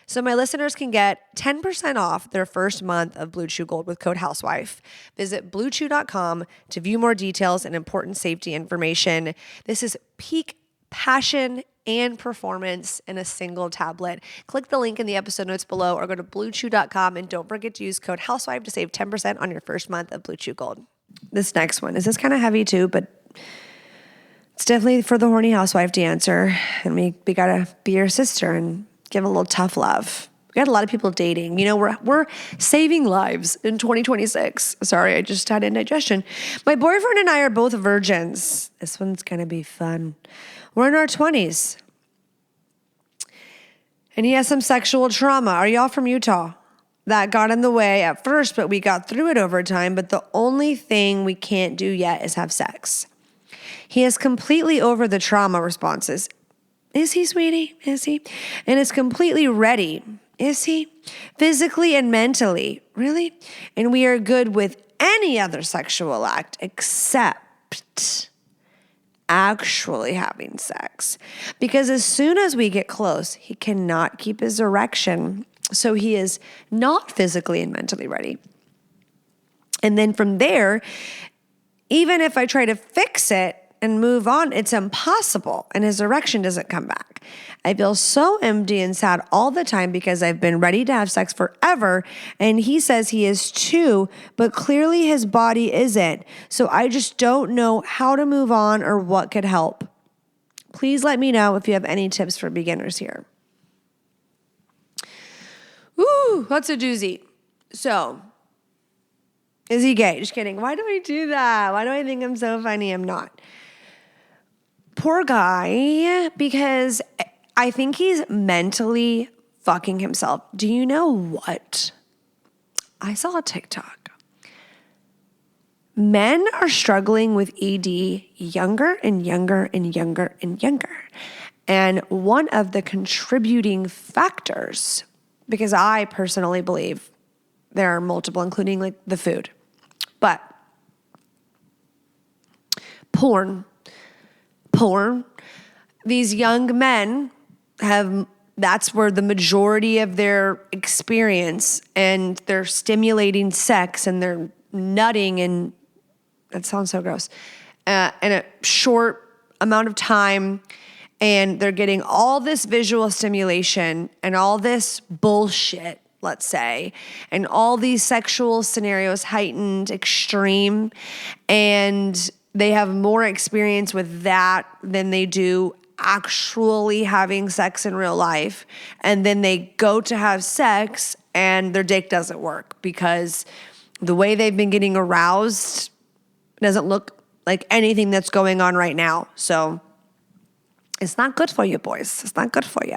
So my listeners can get 10% off their first month of Blue Chew Gold with code HOUSEWIFE. Visit bluechew.com to view more details and important safety information. This is peak passion and performance in a single tablet. Click the link in the episode notes below or go to bluechew.com and don't forget to use code HOUSEWIFE to save 10% on your first month of Blue Chew Gold. This next one, is this kind of heavy too, but it's definitely for the horny housewife to answer. And we gotta be your sister and give a little tough love. We got a lot of people dating. You know, we're saving lives in 2026. Sorry, I just had indigestion. My boyfriend and I are both virgins. This one's gonna be fun. We're in our 20s. And he has some sexual trauma. Are y'all from Utah? That got in the way at first, but we got through it over time. But the only thing we can't do yet is have sex. He is completely over the trauma responses. Is he, sweetie? Is he? And is completely ready. Is he? Physically and mentally. Really? And we are good with any other sexual act except actually having sex. Because as soon as we get close, he cannot keep his erection. So he is not physically and mentally ready. And then from there, even if I try to fix it and move on, it's impossible. And his erection doesn't come back. I feel so empty and sad all the time because I've been ready to have sex forever. And he says he is too, but clearly his body isn't. So I just don't know how to move on or what could help. Please let me know if you have any tips for beginners here. Ooh, that's a doozy. So, is he gay? Just kidding. Why do I do that? Why do I think I'm so funny? I'm not. Poor guy, because I think he's mentally fucking himself. Do you know what? I saw a TikTok. Men are struggling with ED younger and younger and younger and younger. And one of the contributing factors, because I personally believe there are multiple, including like the food, but porn, these young men that's where the majority of their experience, and they're stimulating sex and they're nutting, and that sounds so gross, in a short amount of time. And they're getting all this visual stimulation and all this bullshit, let's say, and all these sexual scenarios heightened, extreme, and they have more experience with that than they do actually having sex in real life. And then they go to have sex and their dick doesn't work because the way they've been getting aroused doesn't look like anything that's going on right now. So it's not good for you, boys. It's not good for you.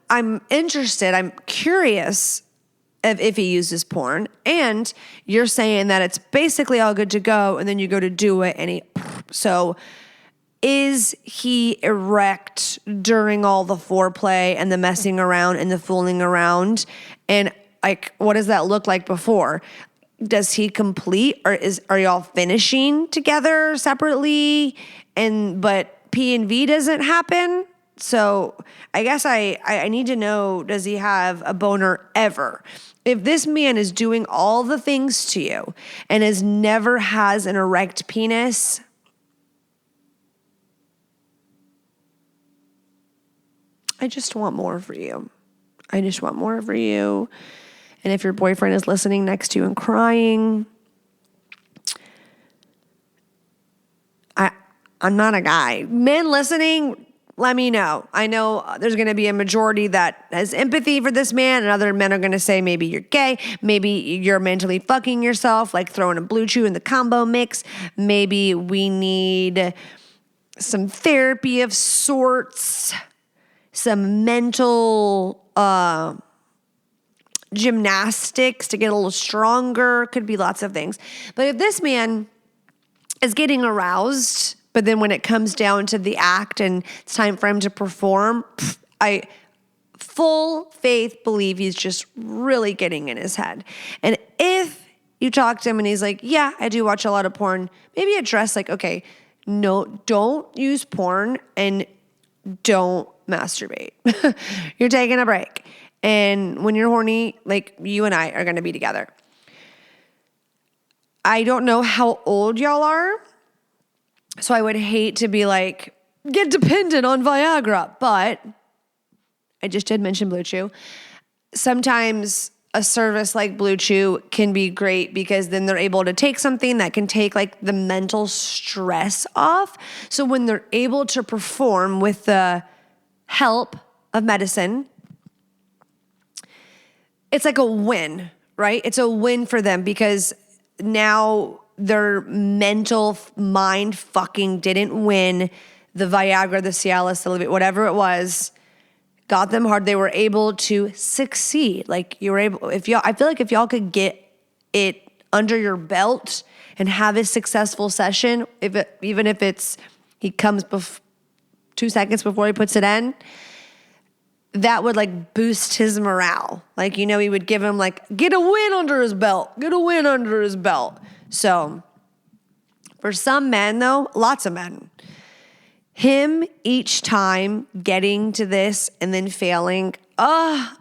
I'm interested, I'm curious if he uses porn, and you're saying that it's basically all good to go, and then you go to do it, and so is he erect during all the foreplay and the messing around and the fooling around? And like, what does that look like before? Does he complete, or are y'all finishing together separately? But P and V doesn't happen. So I guess I need to know, does he have a boner ever? If this man is doing all the things to you and never has an erect penis, I just want more for you. I just want more for you. And if your boyfriend is listening next to you and crying, I'm not a guy. Men listening, let me know. I know there's going to be a majority that has empathy for this man, and other men are going to say maybe you're gay, maybe you're mentally fucking yourself, like throwing a Blue Chew in the combo mix. Maybe we need some therapy of sorts, some mental gymnastics to get a little stronger. Could be lots of things. But if this man is getting aroused, but then when it comes down to the act and it's time for him to perform, I full faith believe he's just really getting in his head. And if you talk to him and he's like, yeah, I do watch a lot of porn, maybe address like, okay, no, don't use porn and don't masturbate. You're taking a break. And when you're horny, like you and I are going to be together. I don't know how old y'all are, so I would hate to be like, get dependent on Viagra, but I just did mention Blue Chew. Sometimes a service like Blue Chew can be great because then they're able to take something that can take like the mental stress off. So when they're able to perform with the help of medicine, it's like a win, right? It's a win for them because now their mental mind fucking didn't win. The Viagra, the Cialis, the Levitra, whatever it was, got them hard. They were able to succeed. Like you were able, I feel like if y'all could get it under your belt and have a successful session, even if it's, he comes 2 seconds before he puts it in, that would like boost his morale. Like, he would give him like, get a win under his belt. So for some men though, lots of men, him each time getting to this and then failing. I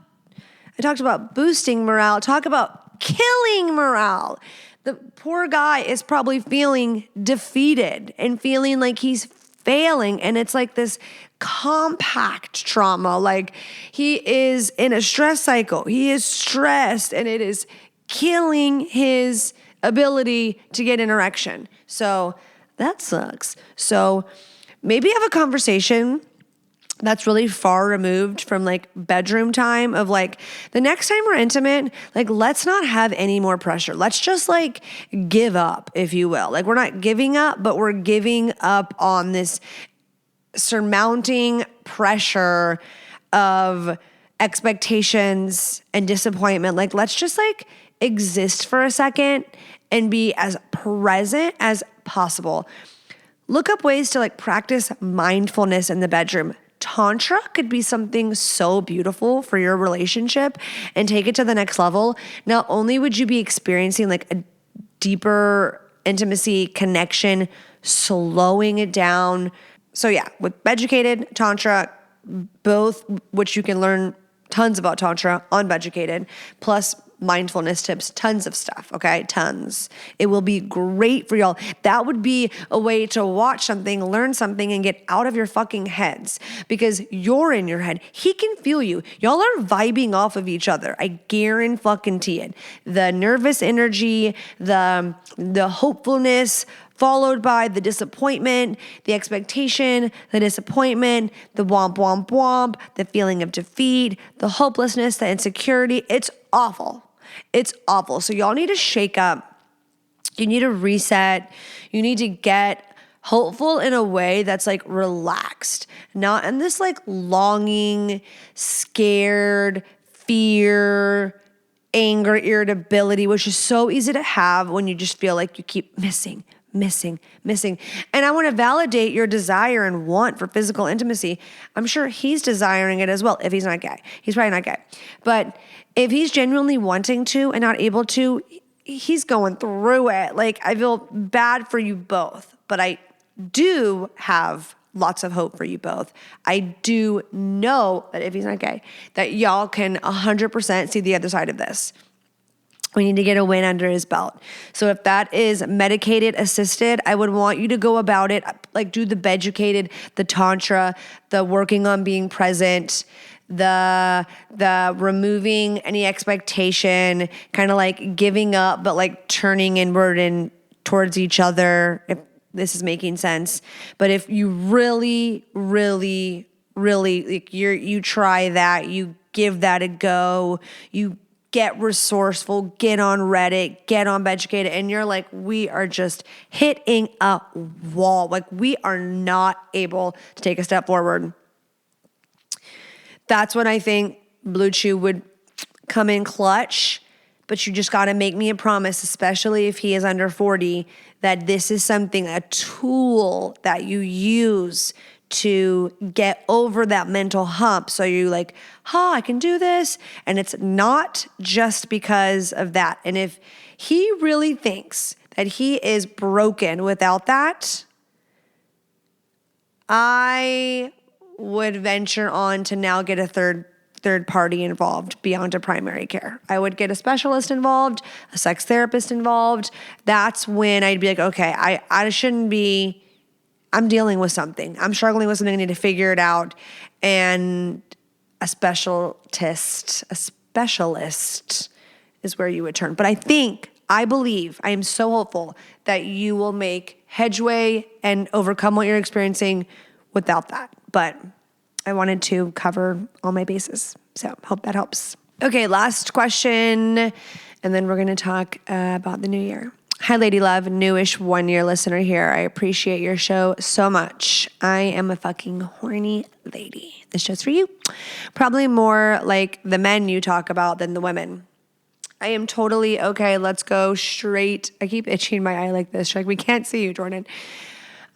talked about boosting morale. Talk about killing morale. The poor guy is probably feeling defeated and feeling like he's failing. And it's like this compact trauma. Like he is in a stress cycle. He is stressed and it is killing his ability to get an erection. So that sucks. So maybe have a conversation that's really far removed from like bedroom time of like the next time we're intimate, like let's not have any more pressure. Let's just like give up, if you will. Like we're not giving up, but we're giving up on this surmounting pressure of expectations and disappointment. Like let's just like exist for a second and be as present as possible. Look up ways to like practice mindfulness in the bedroom. Tantra could be something so beautiful for your relationship and take it to the next level. Not only would you be experiencing like a deeper intimacy connection, slowing it down. So yeah, with Beducated, Tantra, both, which you can learn tons about Tantra on Beducated, plus mindfulness tips, tons of stuff, okay? Tons. It will be great for y'all. That would be a way to watch something, learn something, and get out of your fucking heads because you're in your head. He can feel you. Y'all are vibing off of each other. I guarantee it. The nervous energy, the hopefulness, followed by the disappointment, the expectation, the disappointment, the womp, womp, womp, the feeling of defeat, the hopelessness, the insecurity. It's awful. It's awful. So y'all need to shake up. You need to reset. You need to get hopeful in a way that's like relaxed, not in this like longing, scared, fear, anger, irritability, which is so easy to have when you just feel like you keep missing. And I want to validate your desire and want for physical intimacy. I'm sure he's desiring it as well if he's not gay. He's probably not gay. But if he's genuinely wanting to and not able to, he's going through it. Like, I feel bad for you both, but I do have lots of hope for you both. I do know that if he's not gay, that y'all can 100% see the other side of this. We need to get a win under his belt. So if that is medicated assisted, I would want you to go about it, like do the Beducated, the Tantra, the working on being present, the removing any expectation, kind of like giving up, but like turning inward and towards each other, if this is making sense. But if you really, really, really, like you try that, you give that a go, you get resourceful, get on Reddit, get on Beducated, and you're like, we are just hitting a wall. Like we are not able to take a step forward. That's when I think Blue Chew would come in clutch, but you just got to make me a promise, especially if he is under 40, that this is something, a tool that you use to get over that mental hump. So you like, I can do this. And it's not just because of that. And if he really thinks that he is broken without that, I would venture on to now get a third party involved beyond a primary care. I would get a specialist involved, a sex therapist involved. That's when I'd be like, okay, I shouldn't be, I'm dealing with something. I'm struggling with something. I need to figure it out. And a specialist is where you would turn. But I believe, I am so hopeful that you will make headway and overcome what you're experiencing without that. But I wanted to cover all my bases. So hope that helps. Okay, last question. And then we're going to talk about the new year. Hi, Lady Love, newish 1-year listener here. I appreciate your show so much. I am a fucking horny lady. This show's for you. Probably more like the men you talk about than the women. I am totally okay. Let's go straight. I keep itching my eye like this. Like, we can't see you, Jordan.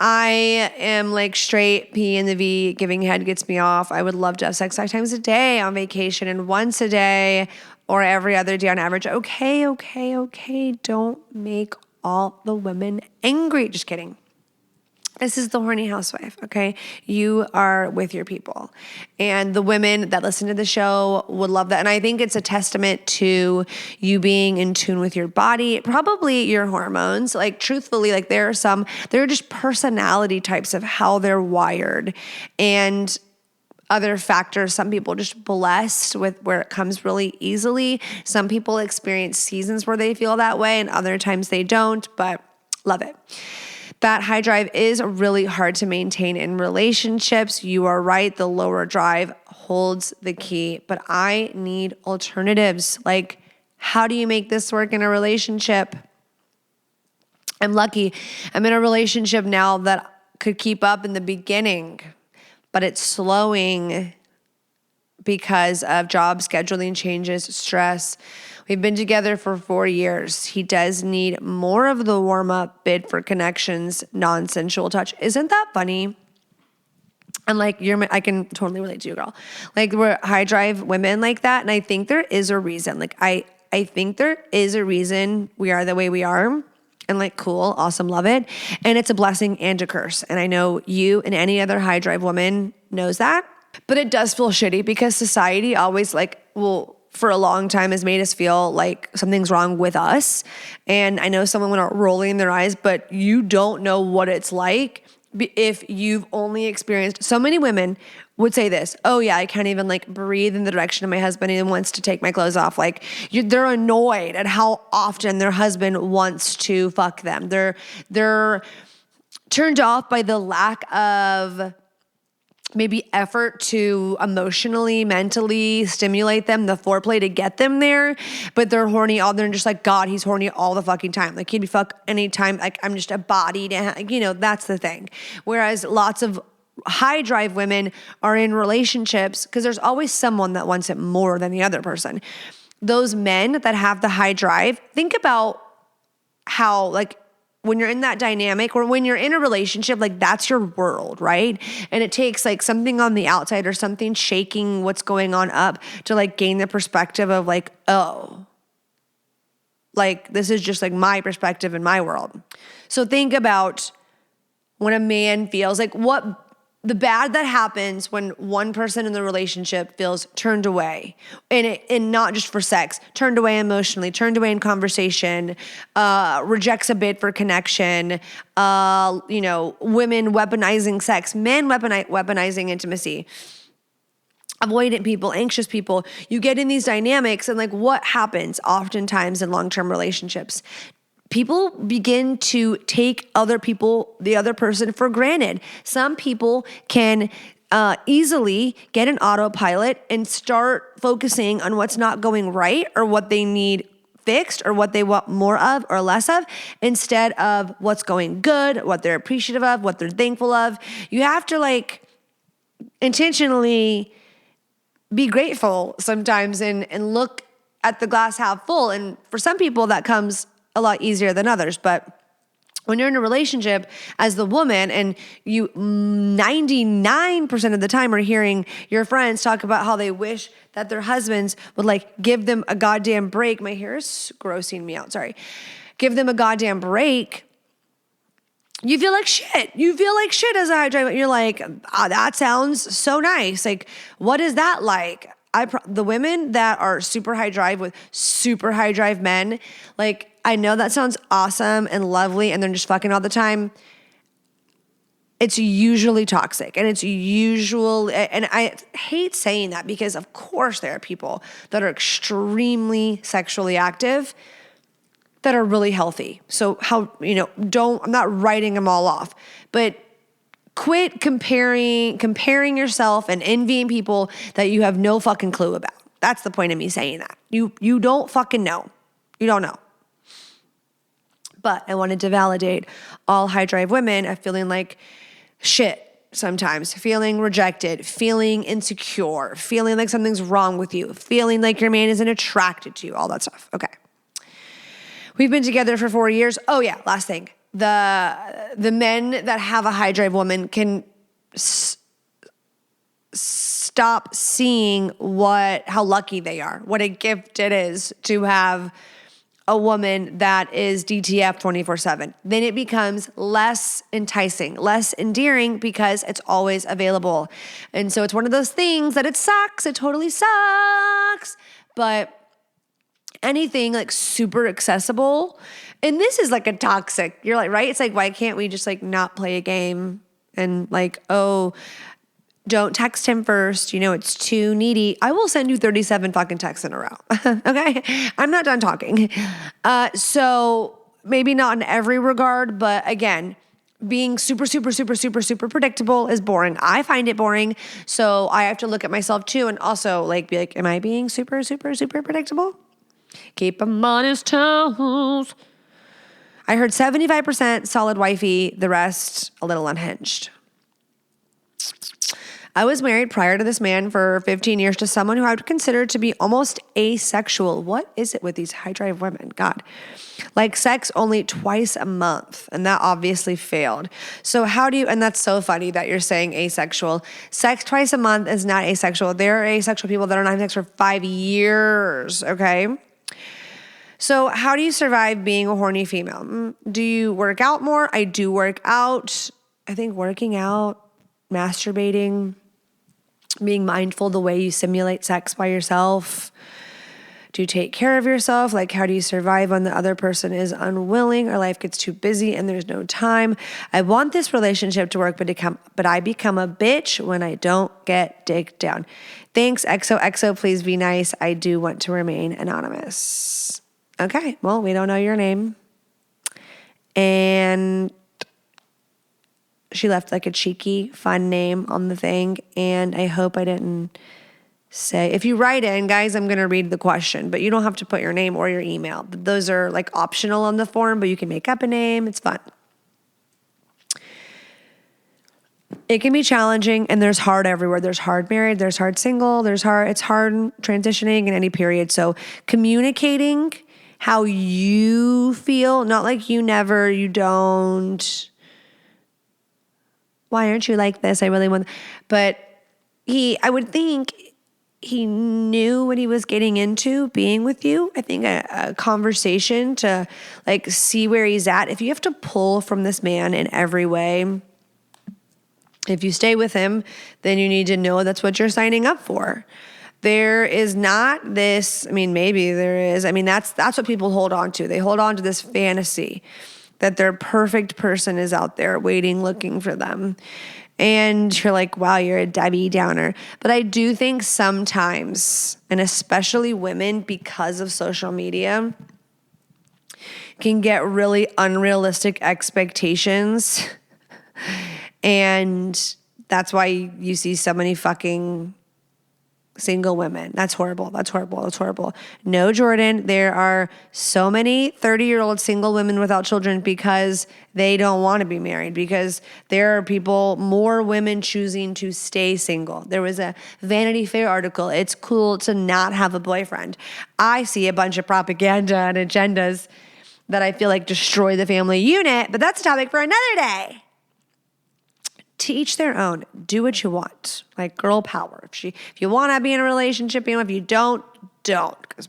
I am like straight P in the V. Giving head gets me off. I would love to have sex 5 times a day on vacation and once a day or every other day on average. Okay. Don't make all the women angry. Just kidding. This is the horny housewife, okay? You are with your people. And the women that listen to the show would love that. And I think it's a testament to you being in tune with your body, probably your hormones. Like, truthfully, like there are just personality types of how they're wired. And other factors, some people just blessed with where it comes really easily. Some people experience seasons where they feel that way and other times they don't, but love it. That high drive is really hard to maintain in relationships. You are right. The lower drive holds the key, but I need alternatives. Like, how do you make this work in a relationship? I'm lucky. I'm in a relationship now that could keep up in the beginning, but it's slowing because of job scheduling changes, stress. We've been together for 4 years. He does need more of the warm-up, bid for connections, non-sensual touch. Isn't that funny? And like, I can totally relate to you, girl. Like, we're high drive women like that. And I think there is a reason. Like, I think there is a reason we are the way we are. And like, cool, awesome, love it. And it's a blessing and a curse. And I know you and any other high drive woman knows that. But it does feel shitty because society always for a long time has made us feel like something's wrong with us. And I know someone went out rolling their eyes, but you don't know what it's like if you've only experienced. So many women would say this, oh yeah, I can't even like breathe in the direction of my husband. He wants to take my clothes off. Like, they're annoyed at how often their husband wants to fuck them. They're turned off by the lack of maybe effort to emotionally, mentally stimulate them, the foreplay to get them there, but they're horny they're just like, God, he's horny all the fucking time. Like, he'd be fuck anytime. Like, I'm just a body to, that's the thing. Whereas lots of high drive women are in relationships because there's always someone that wants it more than the other person. Those men that have the high drive, think about how, like, when you're in that dynamic or when you're in a relationship, like, that's your world, right? And it takes like something on the outside or something shaking what's going on up to like gain the perspective of like, oh, like, this is just like my perspective in my world. So think about when a man feels like what the bad that happens when one person in the relationship feels turned away, and not just for sex, turned away emotionally, turned away in conversation, rejects a bid for connection, women weaponizing sex, men weaponizing intimacy, avoidant people, anxious people. You get in these dynamics, and like, what happens oftentimes in long-term relationships? People begin to take the other person for granted. Some people can easily get an autopilot and start focusing on what's not going right or what they need fixed or what they want more of or less of, instead of what's going good, what they're appreciative of, what they're thankful of. You have to like intentionally be grateful sometimes and look at the glass half full. And for some people that comes a lot easier than others. But when you're in a relationship as the woman and you 99% of the time are hearing your friends talk about how they wish that their husbands would like give them a goddamn break. My hair is grossing me out. Sorry. Give them a goddamn break. You feel like shit. You feel like shit as a high drive. You're like, that sounds so nice. Like, what is that like? The women that are super high drive with super high drive men, like, I know that sounds awesome and lovely and they're just fucking all the time. It's usually toxic, and and I hate saying that because of course there are people that are extremely sexually active that are really healthy. So I'm not writing them all off, but quit comparing yourself and envying people that you have no fucking clue about. That's the point of me saying that. You don't fucking know. You don't know. But I wanted to validate all high drive women of feeling like shit sometimes, feeling rejected, feeling insecure, feeling like something's wrong with you, feeling like your man isn't attracted to you, all that stuff. Okay. We've been together for 4 years. Oh yeah, last thing. The men that have a high drive woman can stop seeing how lucky they are, what a gift it is to have a woman that is DTF 24/7. Then it becomes less enticing, less endearing because it's always available. And so it's one of those things that it sucks. It totally sucks. But anything like super accessible, and this is like a toxic, you're like, right? It's like, why can't we just like not play a game and like, oh, don't text him first. It's too needy. I will send you 37 fucking texts in a row. Okay? I'm not done talking. So maybe not in every regard, but again, being super, super, super, super, super predictable is boring. I find it boring. So I have to look at myself too and also like be like, am I being super, super, super predictable? Keep him on his toes. I heard 75% solid wifey, the rest a little unhinged. I was married prior to this man for 15 years to someone who I would consider to be almost asexual. What is it with these high drive women? God. Like sex only twice a month. And that obviously failed. So how do you, and that's so funny that you're saying asexual. Sex twice a month is not asexual. There are asexual people that are not having sex for 5 years. Okay. So how do you survive being a horny female? Do you work out more? I do work out. I think working out, masturbating, being mindful the way you simulate sex by yourself. Do you take care of yourself? Like, how do you survive when the other person is unwilling or life gets too busy and there's no time? I want this relationship to work, but I become a bitch when I don't get dick down. Thanks, XOXO. Please be nice. I do want to remain anonymous. Okay, well, we don't know your name. And she left like a cheeky, fun name on the thing. And I hope I didn't say, if you write in, guys, I'm going to read the question, but you don't have to put your name or your email. Those are like optional on the form, but you can make up a name. It's fun. It can be challenging and there's hard everywhere. There's hard married, there's hard single, it's hard transitioning in any period. So communicating how you feel, not like you never, you don't. Why aren't you like this? I really want, but I would think he knew what he was getting into being with you. I think a conversation to like see where he's at. If you have to pull from this man in every way, if you stay with him, then you need to know that's what you're signing up for. There is not this, I mean, maybe there is. I mean, that's what people hold on to. They hold on to this fantasy that their perfect person is out there waiting, looking for them. And you're like, wow, you're a Debbie Downer. But I do think sometimes, and especially women, because of social media, can get really unrealistic expectations. And that's why you see so many fucking single women. That's horrible. That's horrible. That's horrible. No, Jordan, there are so many 30-year-old single women without children because they don't want to be married, because there are more women choosing to stay single. There was a Vanity Fair article. It's cool to not have a boyfriend. I see a bunch of propaganda and agendas that I feel like destroy the family unit, but that's a topic for another day. To each their own. Do what you want. Like girl power. If you want to be in a relationship, if you don't. Because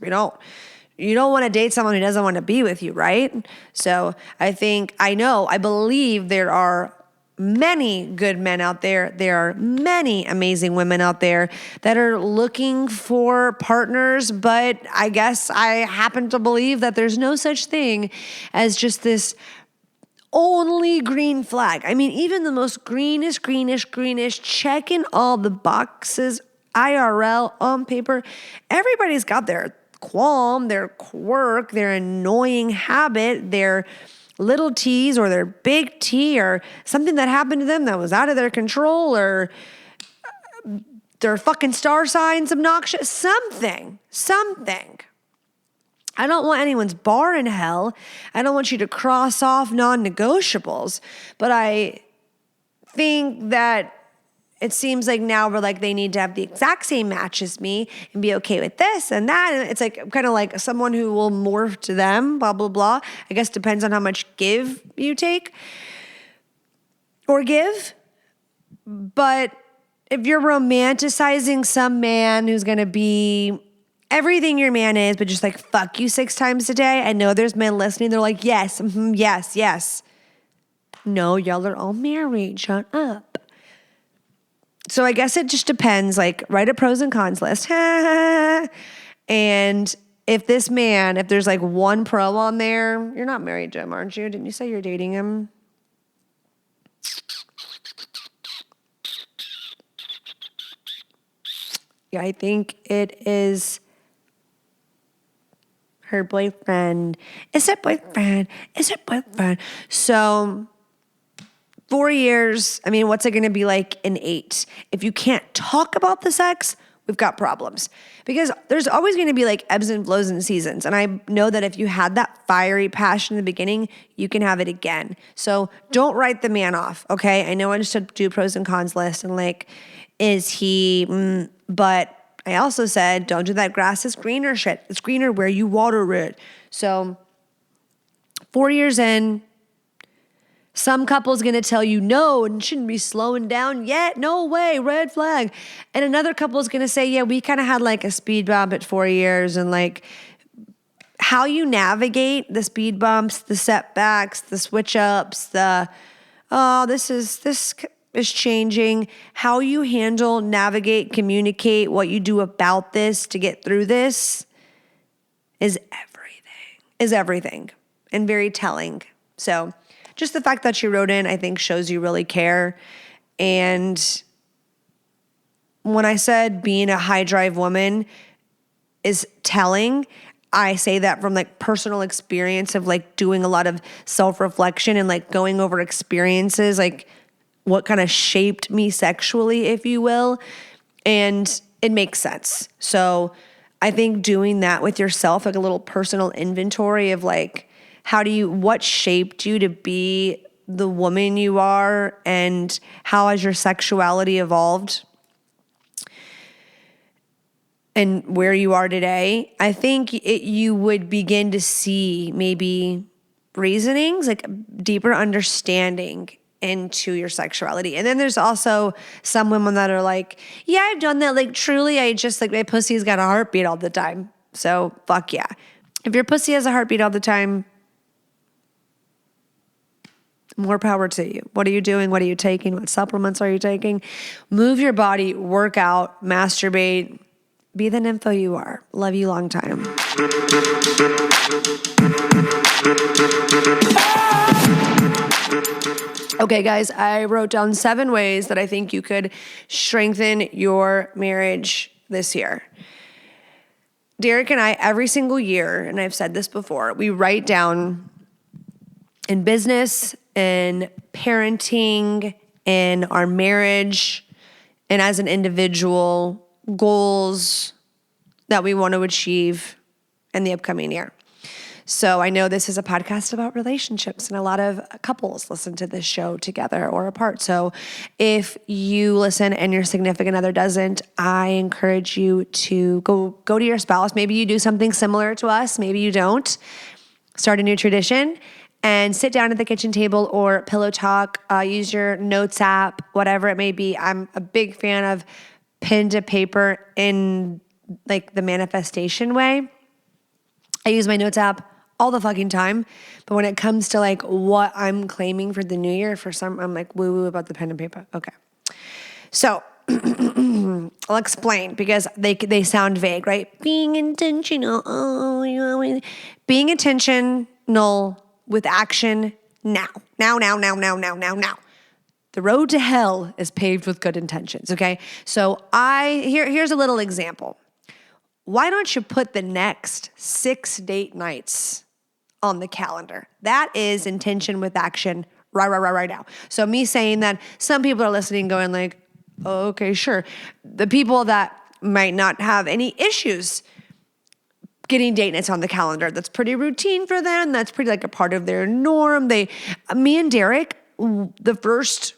you don't want to date someone who doesn't want to be with you, right? So I believe there are many good men out there. There are many amazing women out there that are looking for partners, but I guess I happen to believe that there's no such thing as just this only green flag. I mean, even the most greenish, checking all the boxes, IRL, on paper, everybody's got their qualm, their quirk, their annoying habit, their little T's or their big T or something that happened to them that was out of their control, or their fucking star signs obnoxious, something. I don't want anyone's bar in hell. I don't want you to cross off non-negotiables. But I think that it seems like now we're like, they need to have the exact same match as me and be okay with this and that. And it's like kind of like someone who will morph to them, blah, blah, blah. I guess depends on how much give you take or give. But if you're romanticizing some man who's going to be everything your man is, but just like fuck you 6 times a day. I know there's men listening. They're like, yes, yes. No, y'all are all married. Shut up. So I guess it just depends. Like, write a pros and cons list. And if there's like one pro on there, you're not married to him, aren't you? Didn't you say you're dating him? Yeah, I think it is her boyfriend. Is it boyfriend? So 4 years, I mean, what's it going to be like in 8? If you can't talk about the sex, we've got problems, because there's always going to be like ebbs and flows in seasons. And I know that if you had that fiery passion in the beginning, you can have it again. So don't write the man off. Okay. I know I just had to do pros and cons list and like, is he, but I also said, don't do that grass is greener shit. It's greener where you water it. So 4 years in, some couple's gonna tell you no and shouldn't be slowing down yet. No way, red flag. And another couple's gonna say, yeah, we kind of had like a speed bump at 4 years, and like how you navigate the speed bumps, the setbacks, the switch ups, this is changing. How you handle, navigate, communicate what you do about this to get through this is everything and very telling. So just the fact that you wrote in, I think, shows you really care. And when I said being a high drive woman is telling, I say that from like personal experience of like doing a lot of self-reflection and like going over experiences, like what kind of shaped me sexually, if you will. And it makes sense. So I think doing that with yourself, like a little personal inventory of like, what shaped you to be the woman you are, and how has your sexuality evolved and where you are today, I think you would begin to see maybe reasonings, like deeper understanding into your sexuality. And then there's also some women that are like, yeah, I've done that. Like truly, I just like my pussy's got a heartbeat all the time. So fuck yeah. If your pussy has a heartbeat all the time, more power to you. What are you doing? What are you taking? What supplements are you taking? Move your body, work out, masturbate, be the nympho you are. Love you long time. Okay, guys, I wrote down 7 ways that I think you could strengthen your marriage this year. Derek and I, every single year, and I've said this before, we write down in business, in parenting, in our marriage, and as an individual, goals that we want to achieve in the upcoming year. So I know this is a podcast about relationships, and a lot of couples listen to this show together or apart. So if you listen and your significant other doesn't, I encourage you to go to your spouse. Maybe you do something similar to us. Maybe you don't. Start a new tradition and sit down at the kitchen table or pillow talk. Use your notes app, whatever it may be. I'm a big fan of pen to paper in like the manifestation way. I use my notes app all the fucking time. But when it comes to like what I'm claiming for the new year, I'm like woo-woo about the pen and paper. Okay. So I'll explain because they sound vague, right? Being intentional. Being intentional with action now. The road to hell is paved with good intentions, okay? So here's a little example. Why don't you put the next 6 date nights on the calendar? That is intention with action right now. So me saying that, some people are listening going like, oh, okay, sure. The people that might not have any issues getting date nights on the calendar, that's pretty routine for them. That's pretty like a part of their norm. Me and Derek, the first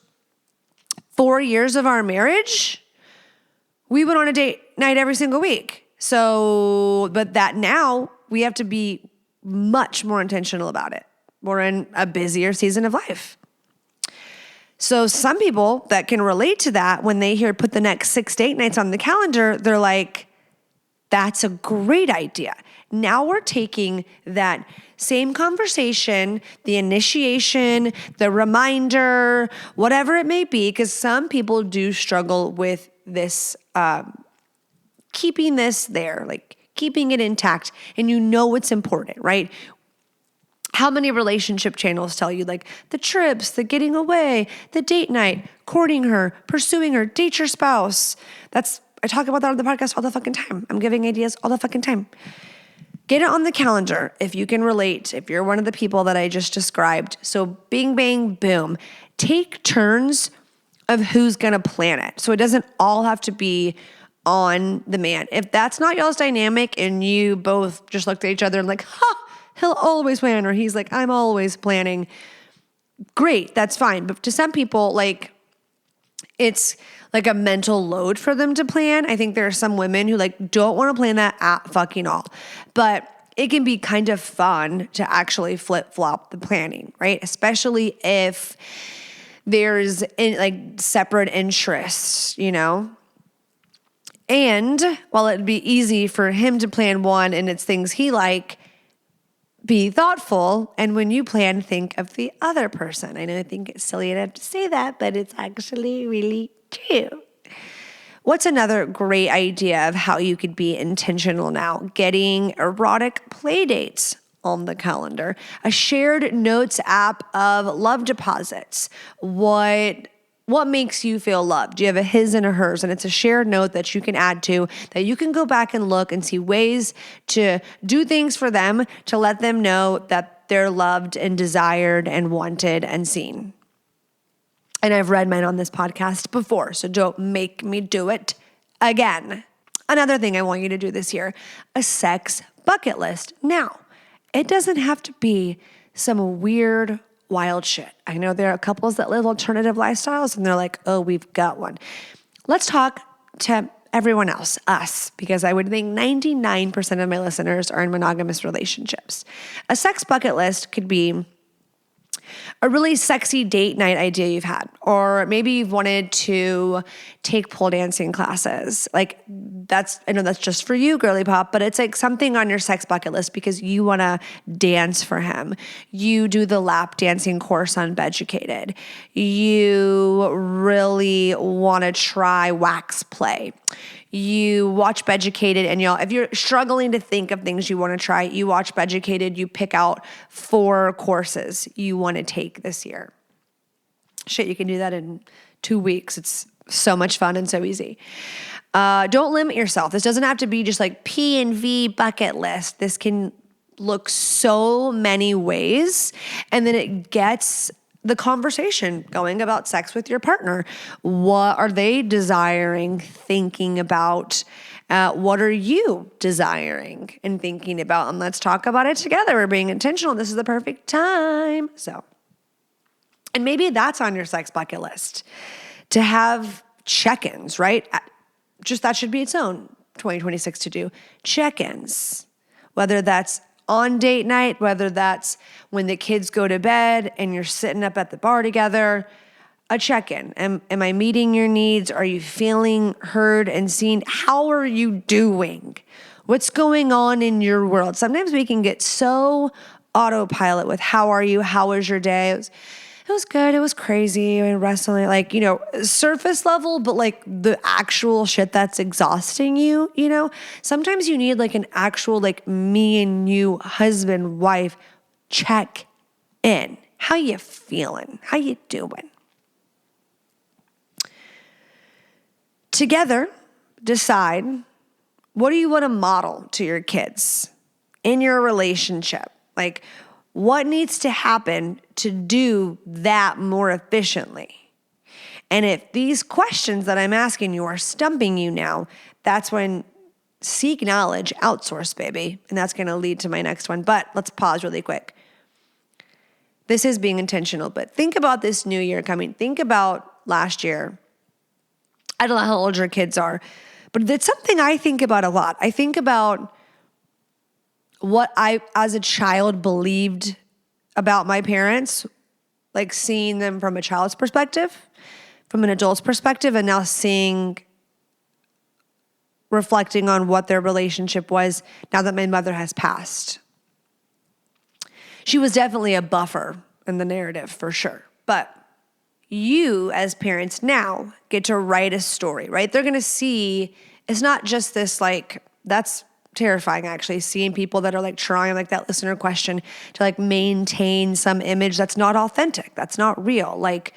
4 years of our marriage, we went on a date night every single week. So, but that now we have to be much more intentional about it. We're in a busier season of life. So some people that can relate to that, when they hear put the next 6 date nights on the calendar, they're like, that's a great idea. Now we're taking that same conversation, the initiation, the reminder, whatever it may be, because some people do struggle with this, keeping this there, like keeping it intact, and you know it's important, right? How many relationship channels tell you like the trips, the getting away, the date night, courting her, pursuing her, date your spouse? I talk about that on the podcast all the fucking time. I'm giving ideas all the fucking time. Get it on the calendar if you can relate, if you're one of the people that I just described. So bing, bang, boom. Take turns of who's going to plan it. So it doesn't all have to be on the man. If that's not y'all's dynamic and you both just looked at each other and like, he'll always plan, or he's like, I'm always planning. Great, that's fine. But to some people, like, it's like a mental load for them to plan. I think there are some women who like don't want to plan that at fucking all. But it can be kind of fun to actually flip-flop the planning, right? Especially if there's like separate interests, you know? And while it'd be easy for him to plan one and it's things he like, be thoughtful. And when you plan, think of the other person. I know I think it's silly enough to say that, but it's actually really true. What's another great idea of how you could be intentional now? Getting erotic play dates on the calendar, a shared notes app of love deposits. What makes you feel loved? Do you have a his and a hers? And it's a shared note that you can add to, that you can go back and look and see ways to do things for them to let them know that they're loved and desired and wanted and seen. And I've read mine on this podcast before, so don't make me do it again. Another thing I want you to do this year, a sex bucket list. Now, it doesn't have to be some weird wild shit. I know there are couples that live alternative lifestyles and they're like, oh, we've got one. Let's talk to everyone else, us, because I would think 99% of my listeners are in monogamous relationships. A sex bucket list could be a really sexy date night idea you've had, or maybe you've wanted to take pole dancing classes. Like I know that's just for you, girly pop, but it's like something on your sex bucket list because you want to dance for him. You do the lap dancing course on Beducated. You really want to try wax play. You watch Beducated, and if you're struggling to think of things you want to try, you watch Beducated, you pick out 4 courses you want to take this year. Shit, you can do that in 2 weeks. It's so much fun and so easy. Don't limit yourself. This doesn't have to be just like P&V bucket list. This can look so many ways, and then it gets the conversation going about sex with your partner. What are they desiring, thinking about? What are you desiring and thinking about? And let's talk about it together. We're being intentional. This is the perfect time. And maybe that's on your sex bucket list, to have check-ins, right? Just that should be its own 2026 to do. Check-ins, whether that's on date night, whether that's when the kids go to bed and you're sitting up at the bar together, a check-in. Am I meeting your needs? Are you feeling heard and seen? How are you doing? What's going on in your world? Sometimes we can get so autopilot with how are you? How was your day? It was good. It was crazy. I mean, wrestling, like, surface level, but like the actual shit that's exhausting you, sometimes you need like an actual, like me and you, husband, wife, check in. How you feeling? How you doing? Together, decide, what do you want to model to your kids in your relationship? Like, what needs to happen to do that more efficiently? And if these questions that I'm asking you are stumping you now, that's when seek knowledge, outsource, baby. And that's going to lead to my next one. But let's pause really quick. This is being intentional, but think about this new year coming. Think about last year. I don't know how old your kids are, but it's something I think about a lot. I think about what I, as a child, believed about my parents, like seeing them from a child's perspective, from an adult's perspective, and now reflecting on what their relationship was now that my mother has passed. She was definitely a buffer in the narrative, for sure. But you, as parents now, get to write a story, right? They're going to see, it's not just this, like, that's terrifying, actually, seeing people that are like trying, like that listener question, to like maintain some image that's not authentic, that's not real. Like,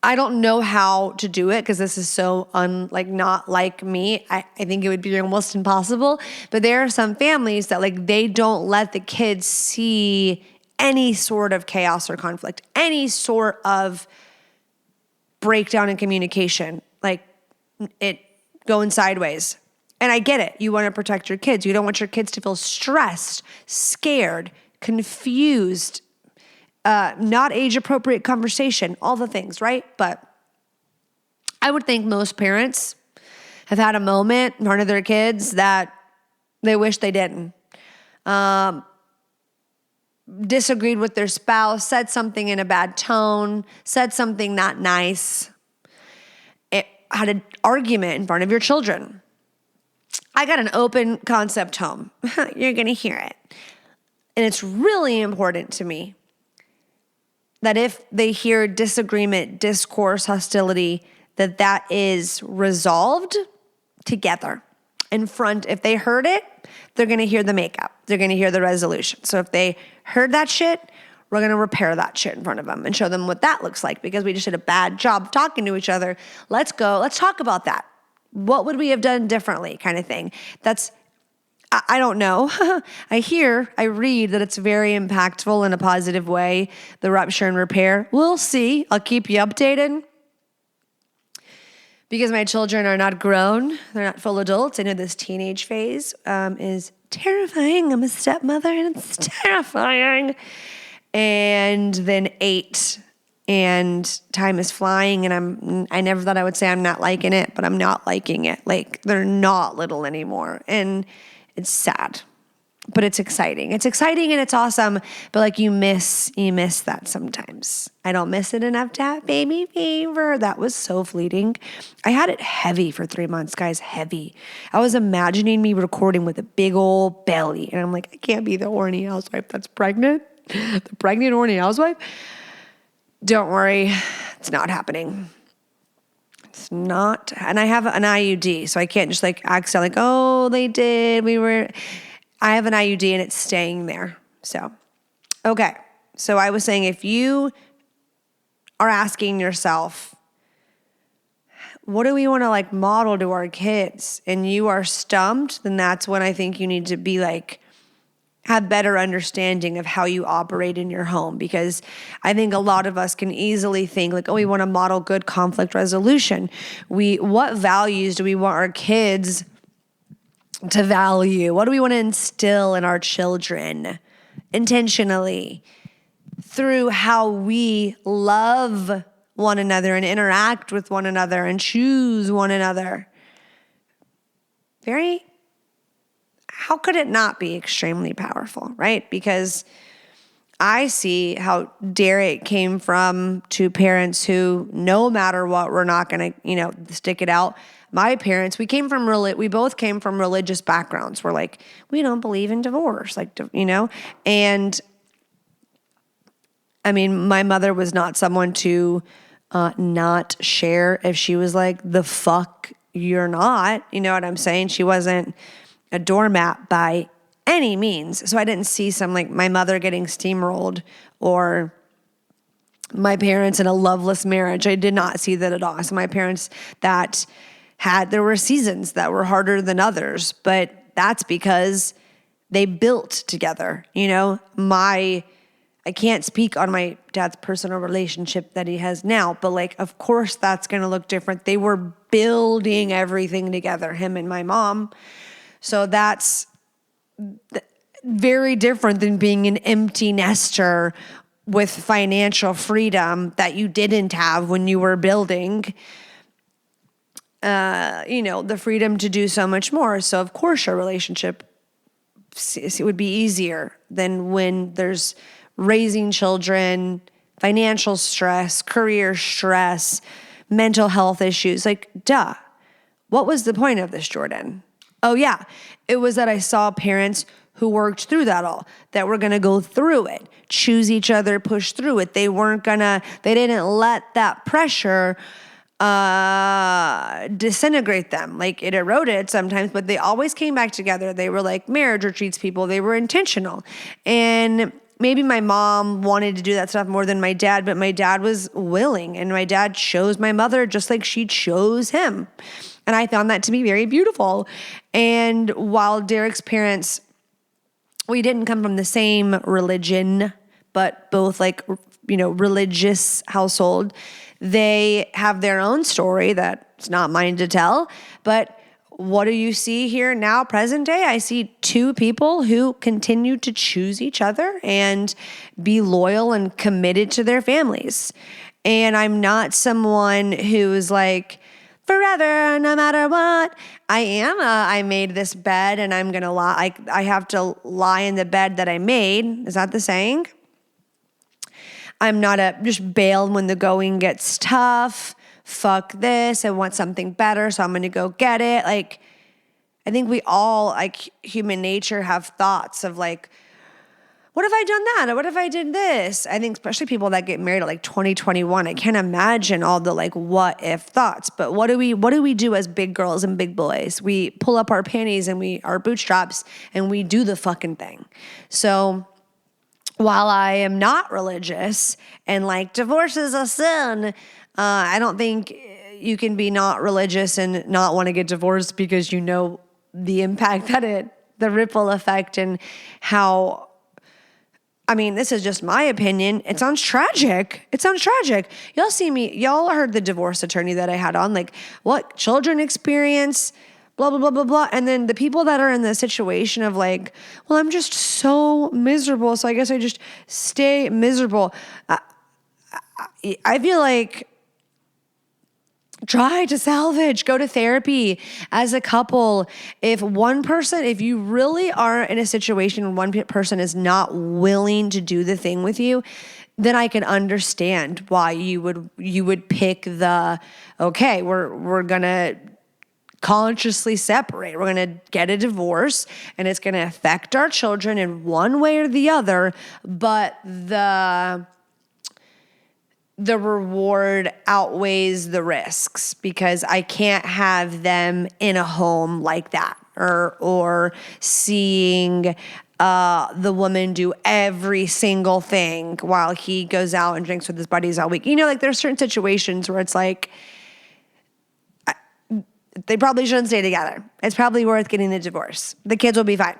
I don't know how to do it because this is so not like me. I think it would be almost impossible. But there are some families that like they don't let the kids see any sort of chaos or conflict, any sort of breakdown in communication, like it going sideways. And I get it. You want to protect your kids. You don't want your kids to feel stressed, scared, confused, not age-appropriate conversation, all the things, right? But I would think most parents have had a moment in front of their kids that they wish they didn't. Disagreed with their spouse, said something in a bad tone, said something not nice, had an argument in front of your children. I got an open concept home. You're going to hear it. And it's really important to me that if they hear disagreement, discourse, hostility, that is resolved together in front. If they heard it, they're going to hear the makeup. They're going to hear the resolution. So if they heard that shit, we're going to repair that shit in front of them and show them what that looks like because we just did a bad job of talking to each other. Let's talk about that. What would we have done differently kind of thing? I don't know. I read that it's very impactful in a positive way, the rupture and repair. We'll see. I'll keep you updated. Because my children are not grown, they're not full adults. I know this teenage phase is terrifying. I'm a stepmother and it's terrifying. And then 8, and time is flying, and I never thought I would say I'm not liking it, but I'm not liking it. Like, they're not little anymore, and it's sad, but it's exciting. It's exciting and it's awesome, but like you miss that sometimes. I don't miss it enough to have baby fever. That was so fleeting. I had it heavy for 3 months, guys, heavy. I was imagining me recording with a big old belly, and I'm like, I can't be the horny housewife that's pregnant. The pregnant horny housewife. Don't worry, it's not happening. It's not. And I have an IUD, so I can't just like act like, oh, they did. I have an IUD and it's staying there. So, okay. So I was saying if you are asking yourself, what do we want to like model to our kids? And you are stumped, then that's when I think you need to be like, have better understanding of how you operate in your home, because I think a lot of us can easily think like, oh, we want to model good conflict resolution. What values do we want our kids to value? What do we want to instill in our children intentionally through how we love one another and interact with one another and choose one another? How could it not be extremely powerful, right? Because I see how Derek came from two parents who, no matter what, we're not going to, stick it out. My parents, we both came from religious backgrounds. We're like, we don't believe in divorce, and I mean, my mother was not someone to not share if she was like, the fuck you're not, you know what I'm saying? She wasn't a doormat by any means. So I didn't see some like my mother getting steamrolled or my parents in a loveless marriage. I did not see that at all. So my parents there were seasons that were harder than others, but that's because they built together. I can't speak on my dad's personal relationship that he has now, but like, of course that's going to look different. They were building everything together, him and my mom. So that's very different than being an empty nester with financial freedom that you didn't have when you were building, the freedom to do so much more. So of course your relationship, it would be easier than when there's raising children, financial stress, career stress, mental health issues. Like, duh. What was the point of this, Jordan? Oh yeah, it was that I saw parents who worked through that all, that were going to go through it, choose each other, push through it. They didn't let that pressure disintegrate them. Like, it eroded sometimes, but they always came back together. They were like marriage retreats people. They were intentional. And maybe my mom wanted to do that stuff more than my dad, but my dad was willing, and my dad chose my mother just like she chose him. And I found that to be very beautiful. And while Derek's parents, we didn't come from the same religion, but both like, religious household, they have their own story that's not mine to tell. But what do you see here now, present day? I see two people who continue to choose each other and be loyal and committed to their families. And I'm not someone who's like, forever, no matter what. I made this bed and I'm going to lie. I have to lie in the bed that I made. Is that the saying? I'm not just bail when the going gets tough. Fuck this. I want something better, so I'm going to go get it. Like, I think we all, like human nature, have thoughts of like, what if I done that? Or what if I did this? I think especially people that get married at like 2021, I can't imagine all the like what if thoughts. But what do we do as big girls and big boys? We pull up our panties and our bootstraps and we do the fucking thing. So while I am not religious and like divorce is a sin, I don't think you can be not religious and not want to get divorced because you know the impact the ripple effect and how. I mean, this is just my opinion. It sounds tragic. Y'all heard the divorce attorney that I had on, like what children experience, blah, blah, blah, blah, blah. And then the people that are in the situation of like, well, I'm just so miserable, so I guess I just stay miserable. I feel like try to salvage, go to therapy as a couple. If you really are in a situation where one person is not willing to do the thing with you, then I can understand why you would pick okay, we're going to consciously separate. We're going to get a divorce and it's going to affect our children in one way or the other, but the reward outweighs the risks because I can't have them in a home like that or seeing the woman do every single thing while he goes out and drinks with his buddies all week. Like there's certain situations where it's like, they probably shouldn't stay together. It's probably worth getting the divorce. The kids will be fine.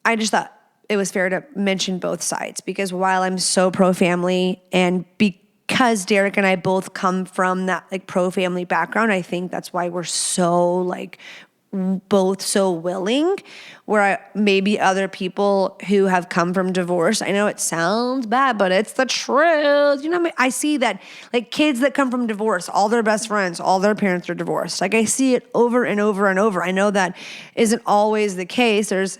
I just thought it was fair to mention both sides because while I'm so pro-family and because Derek and I both come from that like pro-family background, I think that's why we're so like both so willing, where maybe other people who have come from divorce, I know it sounds bad, but it's the truth. I see that like kids that come from divorce, all their best friends, all their parents are divorced. Like I see it over and over and over. I know that isn't always the case. There's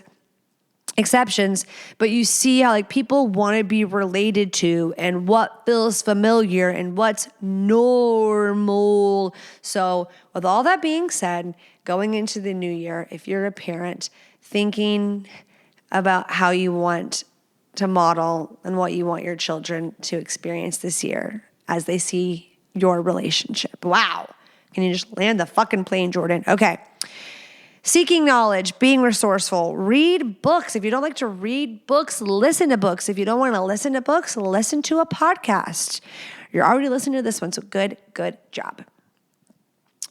exceptions, but you see how like people want to be related to and what feels familiar and what's normal. So with all that being said, going into the new year, if you're a parent, thinking about how you want to model and what you want your children to experience this year as they see your relationship. Wow. Can you just land the fucking plane, Jordan? Okay. Seeking knowledge, being resourceful, read books. If you don't like to read books, listen to books. If you don't want to listen to books, listen to a podcast. You're already listening to this one, so good job.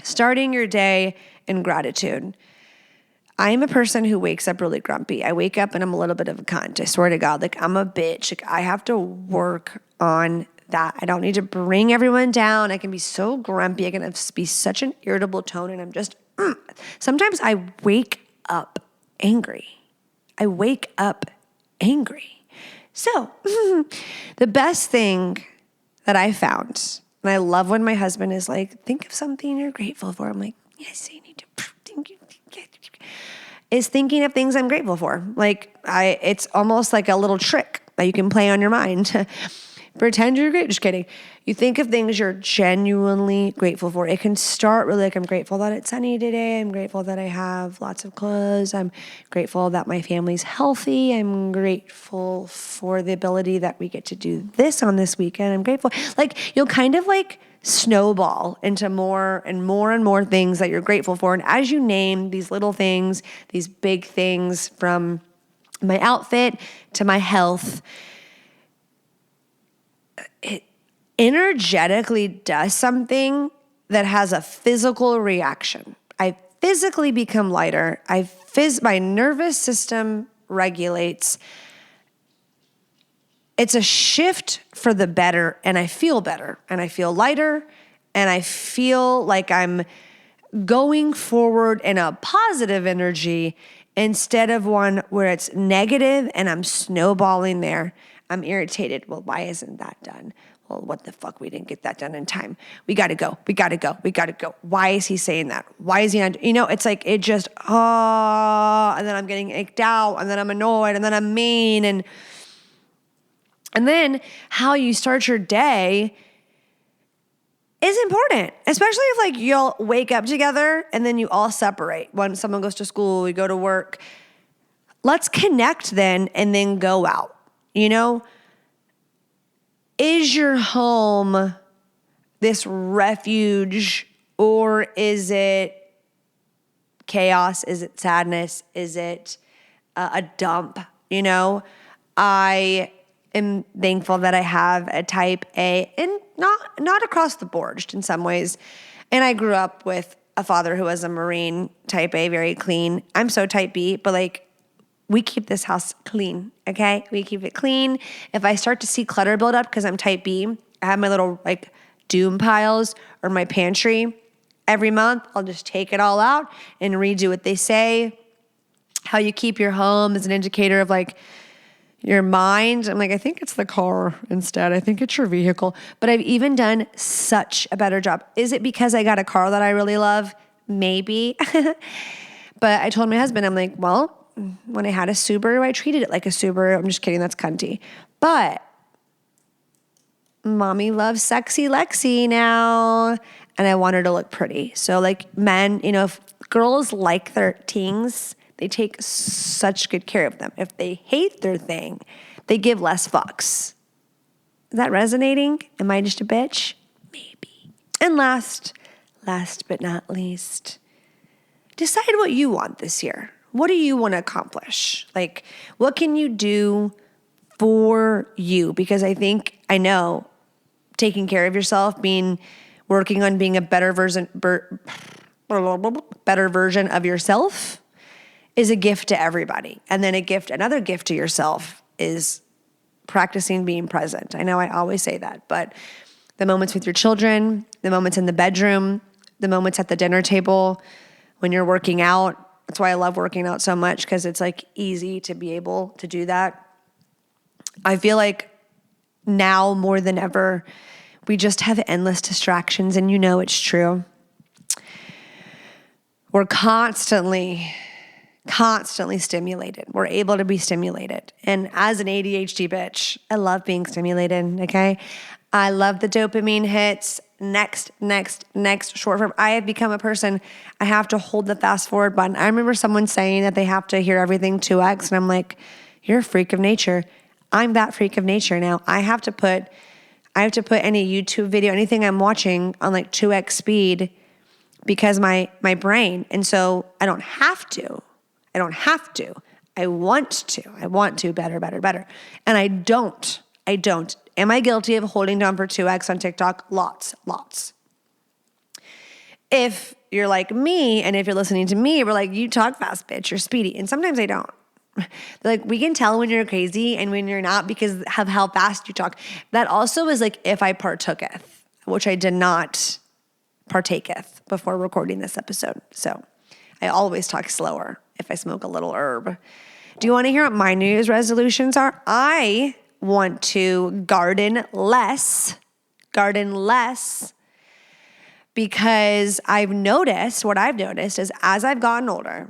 Starting your day in gratitude. I'm a person who wakes up really grumpy. I wake up and I'm a little bit of a cunt. I swear to God, like I'm a bitch. Like I have to work on that. I don't need to bring everyone down. I can be so grumpy. I can be such an irritable tone and I'm just, sometimes I wake up angry. So the best thing that I found, and I love when my husband is like, think of something you're grateful for. I'm like, yes, I need to think is thinking of things I'm grateful for. Like it's almost like a little trick that you can play on your mind. Pretend you're great. Just kidding. You think of things you're genuinely grateful for. It can start really like, I'm grateful that it's sunny today. I'm grateful that I have lots of clothes. I'm grateful that my family's healthy. I'm grateful for the ability that we get to do this on this weekend. I'm grateful. Like you'll kind of like snowball into more and more and more things that you're grateful for. And as you name these little things, these big things from my outfit to my health, it energetically does something that has a physical reaction. I physically become lighter. My nervous system regulates. It's a shift for the better, and I feel better, and I feel lighter, and I feel like I'm going forward in a positive energy instead of one where it's negative and I'm snowballing there. I'm irritated. Well, why isn't that done? Well, what the fuck? We didn't get that done in time. We got to go. We got to go. We got to go. Why is he saying that? Why is he not? It's like it just, and then I'm getting icked out, and then I'm annoyed, and then I'm mean. And then how you start your day is important, especially if like you'll wake up together and then you all separate. When someone goes to school, we go to work. Let's connect then and then go out. Is your home this refuge, or is it chaos? Is it sadness? Is it a dump? I am thankful that I have a type A, and not across the board, just in some ways. And I grew up with a father who was a Marine, type A, very clean. I'm so type B, but like, we keep this house clean, okay? We keep it clean. If I start to see clutter build up because I'm type B, I have my little like doom piles or my pantry. Every month, I'll just take it all out and redo what they say. How you keep your home is an indicator of like your mind. I'm like, I think it's the car instead. I think it's your vehicle. But I've even done such a better job. Is it because I got a car that I really love? Maybe. But I told my husband, I'm like, well, when I had a Subaru, I treated it like a Subaru. I'm just kidding. That's cunty. But mommy loves sexy Lexi now, and I want her to look pretty. So like men, if girls like their things, they take such good care of them. If they hate their thing, they give less fucks. Is that resonating? Am I just a bitch? Maybe. And last but not least, decide what you want this year. What do you want to accomplish? Like, what can you do for you? Because I know taking care of yourself, working on being a better version of yourself is a gift to everybody. And then another gift to yourself is practicing being present. I know I always say that, but the moments with your children, the moments in the bedroom, the moments at the dinner table, when you're working out. That's why I love working out so much, because it's like easy to be able to do that. I feel like now more than ever, we just have endless distractions, and it's true. We're constantly stimulated. We're able to be stimulated. And as an ADHD bitch, I love being stimulated, okay? I love the dopamine hits. Next, short form. I have become a person, I have to hold the fast forward button. I remember someone saying that they have to hear everything 2x, and I'm like, you're a freak of nature. I'm that freak of nature now. I have to put any YouTube video, anything I'm watching on like 2x speed because my brain, and so I don't have to. I want to better. And I don't. Am I guilty of holding down for 2x on TikTok? Lots. If you're like me, and if you're listening to me, we're like, you talk fast, bitch, you're speedy. And sometimes I don't. They're like, we can tell when you're crazy and when you're not because of how fast you talk. That also is like if I partooketh, which I did not partaketh before recording this episode. So I always talk slower if I smoke a little herb. Do you want to hear what my New Year's resolutions are? I want to garden less because what I've noticed is as I've gotten older,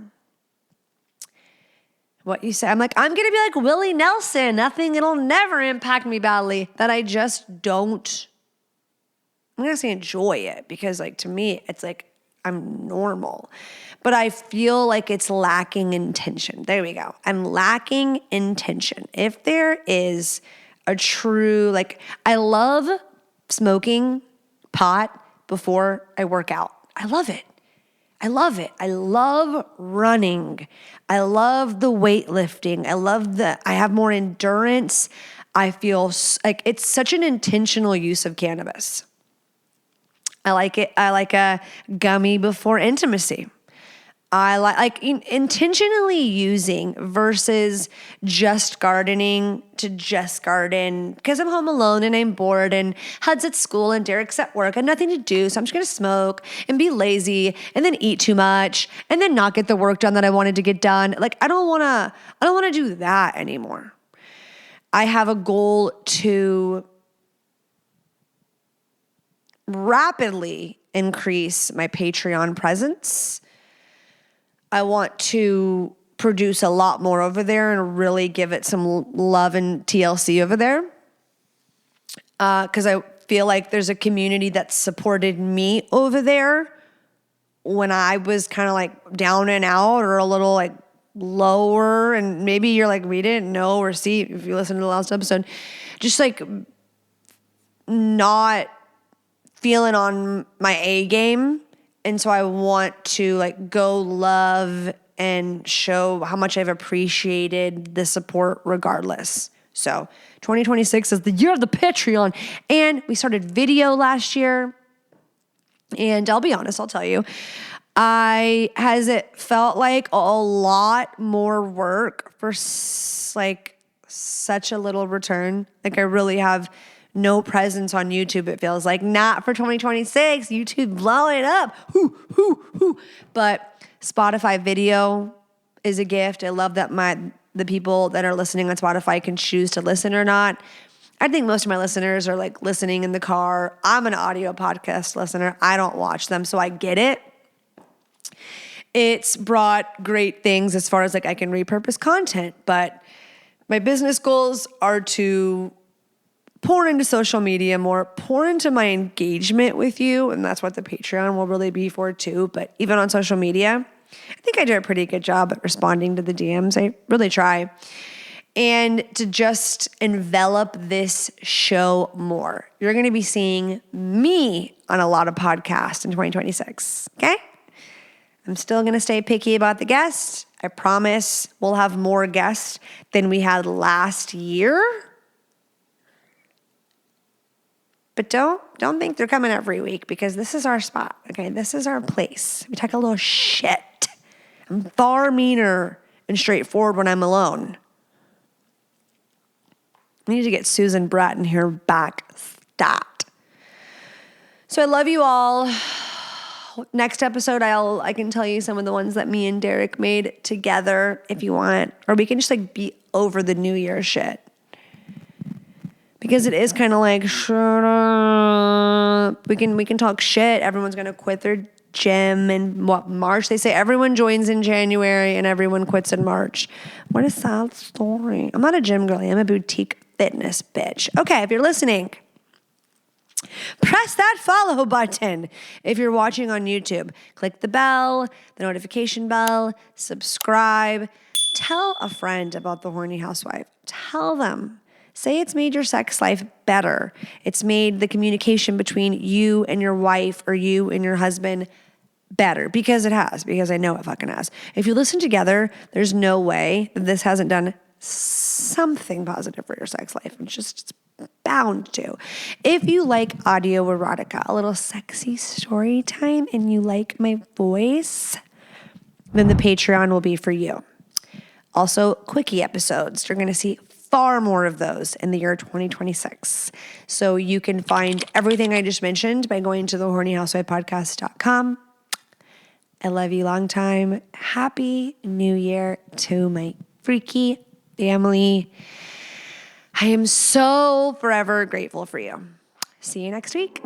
what you say, I'm like, I'm going to be like Willie Nelson. It'll never impact me badly. That I just don't, I'm going to say enjoy it because like to me, it's like I'm normal. But I feel like it's lacking intention. There we go. I'm lacking intention. If there is a true, like, I love smoking pot before I work out. I love it. I love it. I love running. I love the weightlifting. I have more endurance. I feel like it's such an intentional use of cannabis. I like it. I like a gummy before intimacy. I like intentionally using versus just gardening to just garden because I'm home alone and I'm bored and Hud's at school and Derek's at work. I have nothing to do, so I'm just gonna smoke and be lazy and then eat too much and then not get the work done that I wanted to get done. Like I don't wanna do that anymore. I have a goal to rapidly increase my Patreon presence. I want to produce a lot more over there and really give it some love and TLC over there. Because I feel like there's a community that supported me over there when I was kind of like down and out or a little like lower. And maybe you're like, we didn't know or see if you listen to the last episode, just like not feeling on my A game. And so I want to like go love and show how much I've appreciated the support regardless. So 2026 is the year of the Patreon. And we started video last year. And I'll be honest, I'll tell you, has it felt like a lot more work for like such a little return? Like I really have no presence on YouTube, it feels like. Not for 2026. YouTube blowing up. But Spotify video is a gift. I love that the people that are listening on Spotify can choose to listen or not. I think most of my listeners are like listening in the car. I'm an audio podcast listener. I don't watch them, so I get it. It's brought great things as far as like I can repurpose content, but my business goals are to pour into social media more, pour into my engagement with you, and that's what the Patreon will really be for too. But even on social media, I think I do a pretty good job at responding to the DMs. I really try. And to just envelop this show more. You're going to be seeing me on a lot of podcasts in 2026, okay? I'm still going to stay picky about the guests. I promise we'll have more guests than we had last year. But don't think they're coming every week because this is our spot, okay? This is our place. We talk a little shit. I'm far meaner and straightforward when I'm alone. We need to get Susan Bratton here back stat. So I love you all. Next episode, I can tell you some of the ones that me and Derek made together if you want. Or we can just like be over the New Year shit. Because it is kind of like, shut up. We can talk shit. Everyone's going to quit their gym in March. They say everyone joins in January and everyone quits in March. What a sad story. I'm not a gym girl. I'm a boutique fitness bitch. Okay, if you're listening, press that follow button. If you're watching on YouTube, click the bell, the notification bell, subscribe. Tell a friend about The Horny Housewife. Tell them. Say it's made your sex life better. It's made the communication between you and your wife or you and your husband better. Because it has. Because I know it fucking has. If you listen together, there's no way that this hasn't done something positive for your sex life. It's bound to. If you like audio erotica, a little sexy story time, and you like my voice, then the Patreon will be for you. Also, quickie episodes. You're going to see far more of those in the year 2026. So you can find everything I just mentioned by going to thehornyhousewifepodcast.com. I love you long time. Happy New Year to my freaky family. I am so forever grateful for you. See you next week.